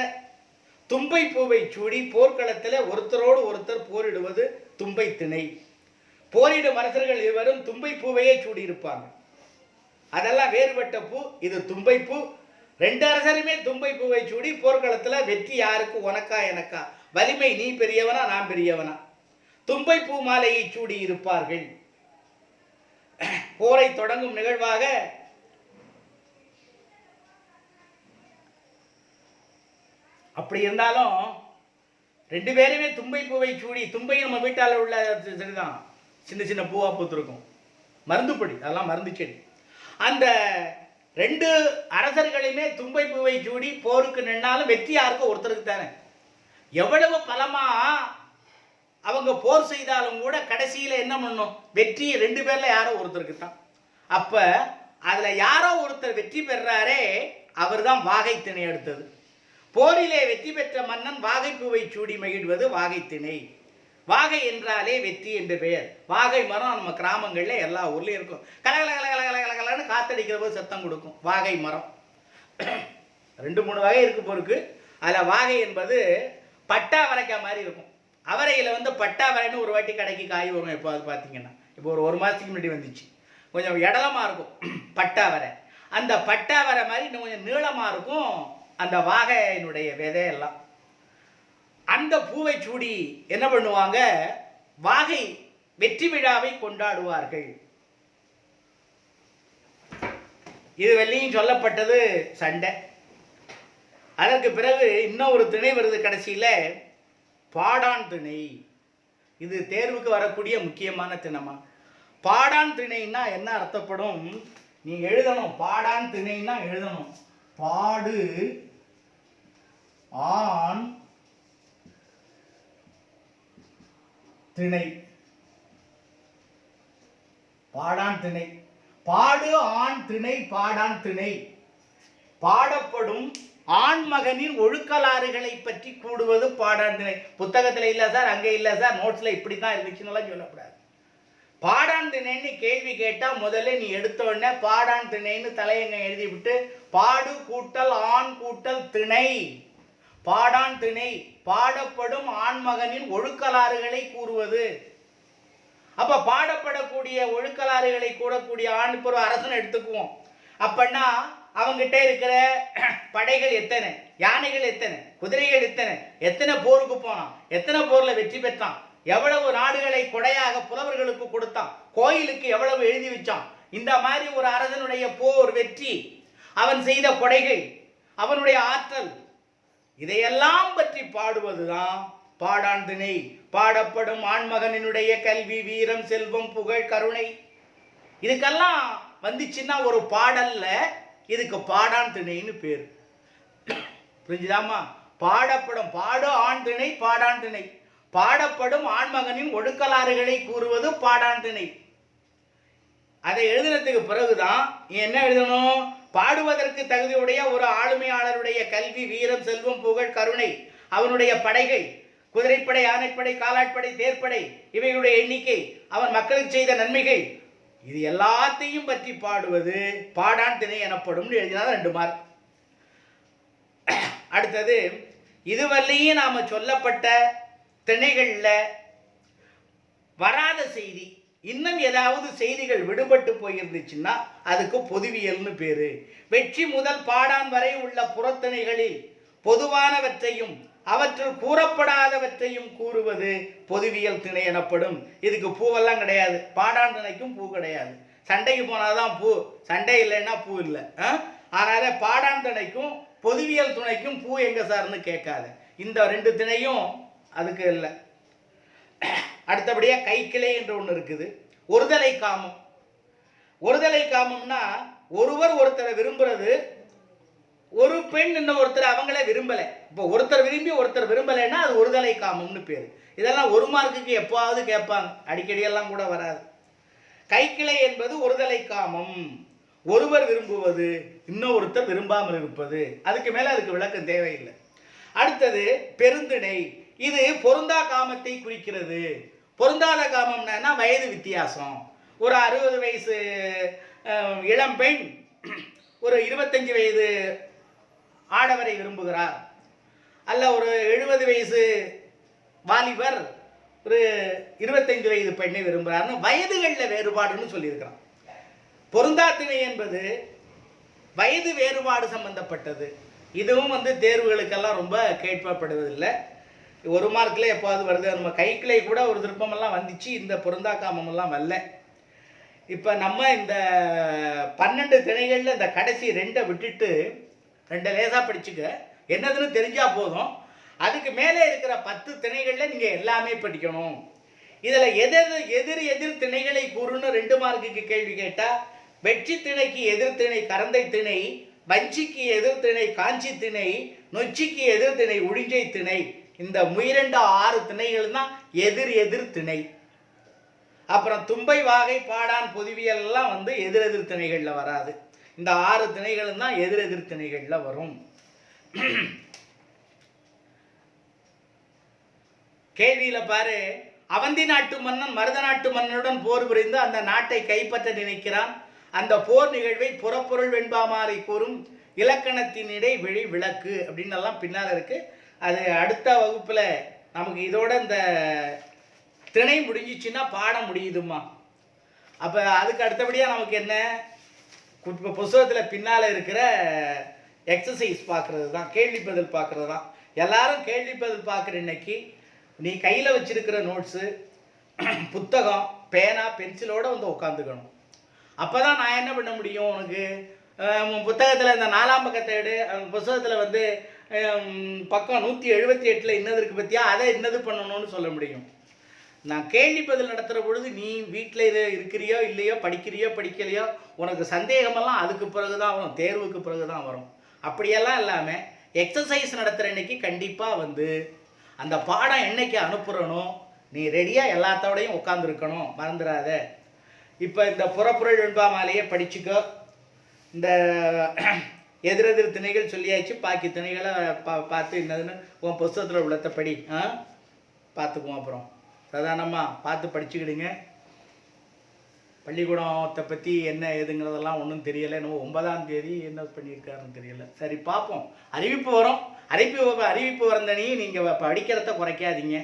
தும்பை பூவை சூடி போர்க்களத்தில் ஒருத்தரோடு ஒருத்தர் போரிடுவது தும்பை திணை. போரிடும் அரசர்கள் இருவரும் தும்பை பூவையே சூடி இருப்பாங்க. அதெல்லாம் வேறுபட்ட பூ, இது தும்பை பூ. 2 அரசருமே தும்பை பூவை சூடி போர்க்களத்தில் வெற்றி யாருக்கு, உனக்கா எனக்கா, வலிமை நீ பெரியவனா நான் பெரியவனா, தும்பை பூ மாலையை சூடி இருப்பார்கள். போரை தொடங்கும் நிகழ்வாக அப்படி இருந்தாலும் 2 பேருமே தும்பை பூவை சூடி, தும்பை நம்ம வீட்டால் உள்ள சரிதான், சின்ன சின்ன பூவா பூத்திருக்கும், மருந்துப்படி, அதெல்லாம் மருந்து செடி. அந்த 2 அரசர்களுமே தும்பை பூவை சூடி போருக்கு நின்னாலும் வெற்றி யாருக்கும் ஒருத்தருக்கு தானே. எவ்வளவு பலமா அவங்க போர் செய்தாலும் கூட கடைசியில் என்ன பண்ணும், வெற்றி 2 பேர்ல யாரோ ஒருத்தருக்கு தான். அப்ப அதுல யாரோ ஒருத்தர் வெற்றி பெறாரே, அவர் தான் வாகை திணை. எடுத்தது போரிலே வெற்றி பெற்ற மன்னன் வாகை பூவை சூடி மகிழ்வது வாகை திணை. வாகை என்றாலே வெற்றி என்று பெயர். வாகை மரம் நம்ம கிராமங்களில் எல்லா ஊர்லேயும் இருக்கும். கலகல கலகல கலகலன்னு காத்தடிக்கிற போது சத்தம் கொடுக்கும் வாகை மரம். 2-3 வகை இருக்கு பொருக்கு. அதில் வாகை என்பது பட்டா அவரைக்காய் மாதிரி இருக்கும். அவரையில் வந்து பட்டா வரைன்னு ஒரு வாட்டி கடைக்கு காய் வரும். இப்போ அது பார்த்தீங்கன்னா இப்போ ஒரு மாதத்துக்கு முன்னாடி வந்துச்சு, கொஞ்சம் இடலமாக இருக்கும் பட்டா வரை. அந்த பட்டா வரை மாதிரி இன்னும் கொஞ்சம் நீளமாக இருக்கும் அந்த வாகையினுடைய விதையெல்லாம். அந்த பூவை சூடி என்ன பண்ணுவாங்க, வாகை வெற்றி விழாவை கொண்டாடுவார்கள். இது வெள்ளியும் சொல்லப்பட்டது சண்டை. அதற்கு பிறகு இன்னும் ஒரு திணை வருது கடைசியில், பாடான் திணை. இது தேர்வுக்கு வரக்கூடிய முக்கியமான திணமா. பாடான் திணைன்னா என்ன அர்த்தப்படும், நீ எழுதணும். பாடான் திணைன்னா எழுதணும், பாடு ஆண் திணை. பாடான் திணை, பாடு ஆண் திணை, பாடான் திணை. பாடப்படும் ஆண்மகனின் ஒழுக்கலாறுகளை பற்றி கூடுவது பாடான் திணை. புத்தகத்தில் இல்லை சார், அங்கே இல்லை சார், நோட்ஸில் இப்படி தான் இருந்துச்சுன்னெல்லாம் சொல்லக்கூடாது. பாடான் திணைன்னு கேள்வி கேட்டால் முதல்ல நீ எடுத்த உடனே பாடான் திணைன்னு தலையங்க எழுதி விட்டு பாடு கூட்டல் ஆண் கூட்டல் திணை, பாடான் திணை. பாடப்படும் ஆண்மகனின் ஒழுக்கலாறுகளை கூறுவது. அப்ப பாடப்படக்கூடிய ஒழுக்கலாறுகளை கூடக்கூடிய ஆண், இப்போ ஒரு அரசனை எடுத்துக்குவோம். அப்படின்னா அவங்கிட்ட இருக்கிற படைகள் எத்தனை, யானைகள் எத்தனை, குதிரைகள் எத்தனை, எத்தனை போருக்கு போனான், எத்தனை போர்ல வெற்றி பெற்றான், எவ்வளவு நாடுகளை கொடையாக புலவர்களுக்கு கொடுத்தான், கோயிலுக்கு எவ்வளவு எழுதி வச்சான். இந்த மாதிரி ஒரு அரசனுடைய போர் வெற்றி, அவன் செய்த கொடைகள், அவனுடைய ஆற்றல், இதையெல்லாம் பற்றி பாடுவதுதான் பாடான் திணை. பாடப்படும் ஆண்மகனினுடைய கல்வி, வீரம், செல்வம், புகழ், கருணை, இதுக்கெல்லாம் வந்துச்சுன்னா ஒரு பாடல்ல இதுக்கு பாடான் திணைன்னு பேர். புரிஞ்சுதாமா? பாடப்படும், பாடு ஆண் திணை, பாடான் திணை. பாடப்படும் ஆண்மகனின் ஒழுக்கலாறுகளை கூறுவது பாடான் திணை. அதை எழுதுனதுக்கு பிறகுதான் என்ன எழுதணும், பாடுவதற்கு தகுதியுடைய ஒரு ஆளுமையாளருடைய கல்வி, வீரம், செல்வம், புகழ், கருணை, அவனுடைய படைகள், குதிரைப்படை, ஆனைப்படை, காலாட்படை, தேர்ப்படை இவைகளுடைய எண்ணிக்கை, அவன் மக்களுக்கு செய்த நன்மைகள், இது எல்லாத்தையும் பற்றி பாடுவது பாடான் திணை எனப்படும் எழுதினார் 2 மார்க். அடுத்தது, இதுவரையும் நாம சொல்லப்பட்ட திணைகள்ல வராத செய்தி, இன்னும் ஏதாவது செய்திகள் விடுபட்டு போயிருந்துச்சுன்னா அதுக்கு பொதுவியல்னு பேரு. வெற்றி முதல் பாடான் வரை உள்ள புறத்திணைகளில் பொதுவானவற்றையும் அவற்றில் கூறப்படாதவற்றையும் கூறுவது பொதுவியல் திணை எனப்படும். இதுக்கு பூவெல்லாம் கிடையாது, பாடான் திணைக்கும் பூ கிடையாது. சண்டைக்கு போனாதான் பூ, சண்டை இல்லைன்னா பூ இல்லை. அதனால பாடான் திணைக்கும் பொதுவியல் துணைக்கும் பூ எங்க சார்னு கேட்காது. இந்த 2 திணையும் அதுக்கு இல்லை. அடுத்தபடியாக கைக்கிளை என்று ஒன்று இருக்குது. ஒருதலை காமம். ஒருதலை காமம்னா ஒருவர் ஒருத்தரை விரும்புறது, ஒரு பெண் இன்னும் ஒருத்தர் அவங்களே விரும்பலை. இப்போ ஒருத்தர் விரும்பி ஒருத்தர் விரும்பலைன்னா அது ஒருதலை காமம்னு பேர். இதெல்லாம் 1 மார்க்குக்கு எப்போவாவது கேட்பாங்க, அடிக்கடியெல்லாம் கூட வராது. கைக்கிளை என்பது ஒருதலை காமம், ஒருவர் விரும்புவது இன்னும் ஒருத்தர் விரும்பாமல் இருப்பது. அதுக்கு மேலே அதுக்கு விளக்கம் தேவையில்லை. அடுத்தது பெருந்திணை. இது பொருந்தா காமத்தை குறிக்கிறது. பொருந்தாத காமம்னா வயது வித்தியாசம். ஒரு 60 வயசு இளம்பெண் ஒரு 25 வயது ஆடவரை விரும்புகிறார், அல்ல ஒரு 70 வயசு வாலிபர் ஒரு 25 வயது பெண்ணை விரும்புகிறார்னு வயதுகளில் வேறுபாடுன்னு சொல்லியிருக்கிறான். பொருந்தாத்திணை என்பது வயது வேறுபாடு சம்பந்தப்பட்டது. இதுவும் தேர்வுகளுக்கெல்லாம் ரொம்ப கேட்கப்படுவதில்லை. 1 மார்க்கில் எப்போது வருது. நம்ம கைக்கிளை கூட ஒரு திருப்பமெல்லாம் வந்துச்சு, இந்த பொருந்தா காமமெல்லாம் வரல. இப்போ நம்ம இந்த 12 திணைகளில் இந்த கடைசி 2 விட்டுட்டு 2 லேசாக படிச்சுக்க, என்னதுன்னு தெரிஞ்சால் போதும். அதுக்கு மேலே இருக்கிற 10 திணைகளில் நீங்கள் எல்லாமே படிக்கணும். இதில் எதிர் எதிர் திணைகளை கூறுன்னு 2 மார்க்குக்கு கேள்வி கேட்டால், வெற்றி திணைக்கு எதிர் திணை கரந்தை திணை, வஞ்சிக்கு எதிர் திணை காஞ்சி திணை, நொச்சிக்கு எதிர் திணை உழிஞ்சை திணை. இந்த 6 திணைகள் தான் எதிர் எதிர் திணை. அப்புறம் தும்பை, வாகை, பாடான், பொதுவியல் எல்லாம் எதிரெதிர் திணைகளில் வராது. இந்த 6 திணைகளும் தான் எதிரெதிர் திணைகளில் வரும். கேள்வியில பாரு, அவந்தி நாட்டு மன்னன் மருத நாட்டு மன்னனுடன் போர் புரிந்து அந்த நாட்டை கைப்பற்ற நினைக்கிறான். அந்த போர் நிகழ்வை புறப்பொருள் வெண்பாமாலை கூறும் இலக்கணத்தினிடை விழி விளக்கு அப்படின்னு எல்லாம் பின்னால் இருக்கு. அது அடுத்த வகுப்புல நமக்கு இதோட இந்த திணை முடிஞ்சிச்சுன்னா பாடம் முடியுதுமா. அப்போ அதுக்கு அடுத்தபடியாக நமக்கு என்ன, இப்போ புத்தகத்தில் பின்னால் இருக்கிற எக்ஸசைஸ் பார்க்குறது தான், கேள்வி பதில் பார்க்குறது தான். எல்லாரும் கேள்வி பதில் பார்க்குற இன்னைக்கு நீ கையில் வச்சிருக்கிற நோட்ஸு, புத்தகம், பேனா, பென்சிலோடு உட்காந்துக்கணும். அப்போ தான் நான் என்ன பண்ண முடியும், உனக்கு புத்தகத்தில் இந்த 4ஆம் பக்கத்தை எடு, புத்தகத்தில் பக்கம் 178 இன்னது இருக்குது பற்றியா, அதை இன்னது பண்ணணும்னு சொல்ல முடியும். நான் கேள்வி பதில் நடத்துகிற பொழுது நீ வீட்டில் இது இருக்கிறியோ இல்லையோ, படிக்கிறியோ படிக்கலையோ, உனக்கு சந்தேகமெல்லாம் அதுக்கு பிறகு தான் வரும், தேர்வுக்கு பிறகு தான் வரும். அப்படியெல்லாம் இல்லாமல் எக்ஸசைஸ் நடத்துகிற இன்னைக்கு கண்டிப்பாக அந்த பாடம் என்னைக்கு அனுப்புகிறனோ நீ ரெடியாக எல்லாத்தோடையும் உட்காந்துருக்கணும், மறந்துடாத. இப்போ இந்த புறப்பொருள் வெண்பாமாலையே படிச்சுக்கோ. இந்த எதிரெதிர் திணைகள் சொல்லியாச்சு, பாக்கி திணைகளை பார்த்து என்னதுன்னு உன் புஸ்தகத்தில் உள்ளத்தை படி பார்த்துக்குவோம். அப்புறம் சாதாரணமாக பார்த்து படிச்சுக்கிடுங்க. பள்ளிக்கூடத்தை பற்றி என்ன ஏதுங்கிறதெல்லாம் ஒன்றும் தெரியலை. நம்ம 9ஆம் தேதி என்ன பண்ணியிருக்காருன்னு தெரியலை. சரி பார்ப்போம், அறிவிப்பு வரும். அறிவிப்பு வரந்தனி நீங்கள் படிக்கிறத குறைக்காதீங்க.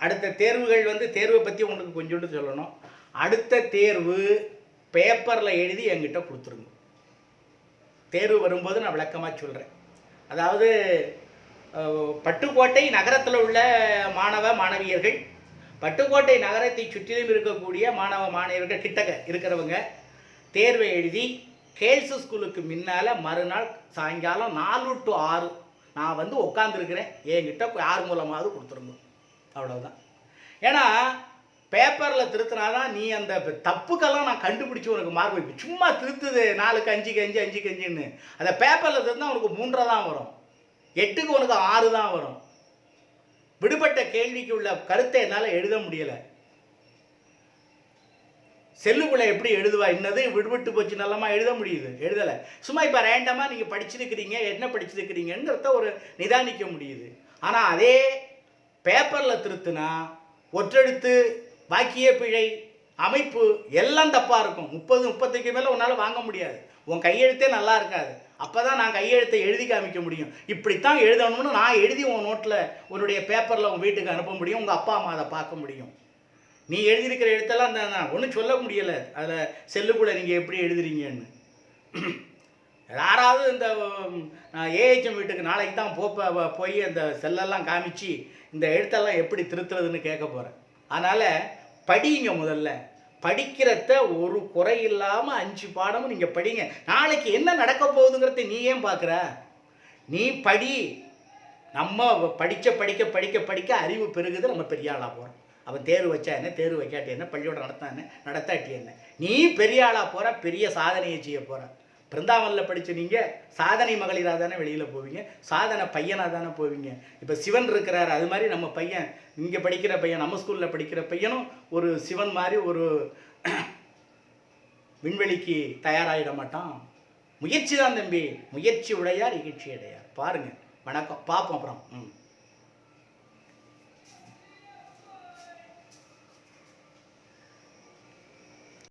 அடுத்த தேர்வுகள் தேர்வை பற்றி உங்களுக்கு கொஞ்சோண்டு சொல்லணும். அடுத்த தேர்வு பேப்பரில் எழுதி என்கிட்ட கொடுத்துருங்க. தேர்வு வரும்போது நான் விளக்கமாக சொல்கிறேன். அதாவது பட்டுக்கோட்டை நகரத்தில் உள்ள மாணவ மாணவியர்கள், பட்டுக்கோட்டை நகரத்தை சுற்றிலும் இருக்கக்கூடிய மாணவ மாணவியர்கள் கிட்டக்க இருக்கிறவங்க தேர்வை எழுதி கேர்ள்ஸ் ஸ்கூலுக்கு முன்னால் மறுநாள் சாயங்காலம் 4 to 6 நான் உட்காந்துருக்கிறேன். என்கிட்ட யார் மூலமாவது கொடுத்துருங்க, அவ்வளோதான். ஏன்னா பேப்பரில் திருத்தினாதான் நீ அந்த தப்புக்கெல்லாம் நான் கண்டுபிடிச்சி உனக்கு மார்க் வைப்பேன். சும்மா திருத்துது 4க்கு 5க்கு 5 5க்கு 5ன்னு, அந்த பேப்பரில் திருத்தா உனக்கு 3 தான் வரும், 8க்கு உனக்கு 6 தான் வரும். விடுபட்ட கேள்விக்கு உள்ள கருத்தை என்னால் எழுத முடியலை. செல்லுக்குள்ளே எப்படி எழுதுவா, இன்னது விடுபட்டு போச்சு நல்லமா எழுத முடியுது, எழுதலை. சும்மா இப்போ ரேண்டமாக நீங்கள் படிச்சிருக்கிறீங்க, என்ன படிச்சிருக்கிறீங்கிறத ஒரு நிதானிக்க முடியுது. ஆனால் அதே பேப்பரில் திருத்துனா ஒற்றெழுத்து, வாக்கிய பிழை, அமைப்பு எல்லாம் தப்பாக இருக்கும். 30-35 மேலே உன்னால் வாங்க முடியாது. உன் கையெழுத்தே நல்லா இருக்காது. அப்போ தான் நான் கையெழுத்தை எழுதி காமிக்க முடியும். இப்படித்தான் எழுதணும்னு நான் எழுதி உன் நோட்டில் உன்னுடைய பேப்பரில் உன் வீட்டுக்கு அனுப்ப முடியும். உங்கள் அப்பா அம்மா அதை பார்க்க முடியும். நீ எழுதியிருக்கிற எழுத்தெல்லாம் நான் ஒன்றும் சொல்ல முடியலை. அதில் செல்லுக்குள்ளே நீங்கள் எப்படி எழுதுறீங்கன்னு. யாராவது இந்த ஏஹெச்எம் வீட்டுக்கு நாளைக்கு தான் போய் அந்த செல்லெல்லாம் காமிச்சு இந்த எழுத்தெல்லாம் எப்படி திருத்துறதுன்னு கேட்க போகிறேன். அதனால் படிங்க. முதல்ல படிக்கிறத ஒரு குறை இல்லாமல் 5 பாடமும் நீங்கள் படிங்க. நாளைக்கு என்ன நடக்க போகுதுங்கிறத நீ ஏன் பார்க்குற? நீ படி. நம்ம படிக்க அறிவு பெருகுது. நம்ம பெரிய ஆளாக போகிறோம். அவன் தேர்வு வச்சா என்ன, தேர்வு வைக்காட்டி என்ன, பள்ளியோட நடத்தாட்டி என்ன, நீ பெரிய ஆளாக போகிற, பெரிய சாதனையை செய்ய போகிற. பிருந்தாவனில் படித்த நீங்கள் சாதனை மகளிராக தானே வெளியில் போவீங்க, சாதனை பையனாக தானே போவீங்க. இப்போ சிவன் இருக்கிறார், அது மாதிரி நம்ம பையன், இங்கே படிக்கிற பையன், நம்ம ஸ்கூலில் படிக்கிற பையனும் ஒரு சிவன் மாதிரி ஒரு விண்வெளிக்கு தயாராகிட மாட்டான். முயற்சி தான் தம்பி. முயற்சி உடையார் இகழ்ச்சி அடையார். பாருங்கள். வணக்கம். பார்ப்போம் அப்புறம்.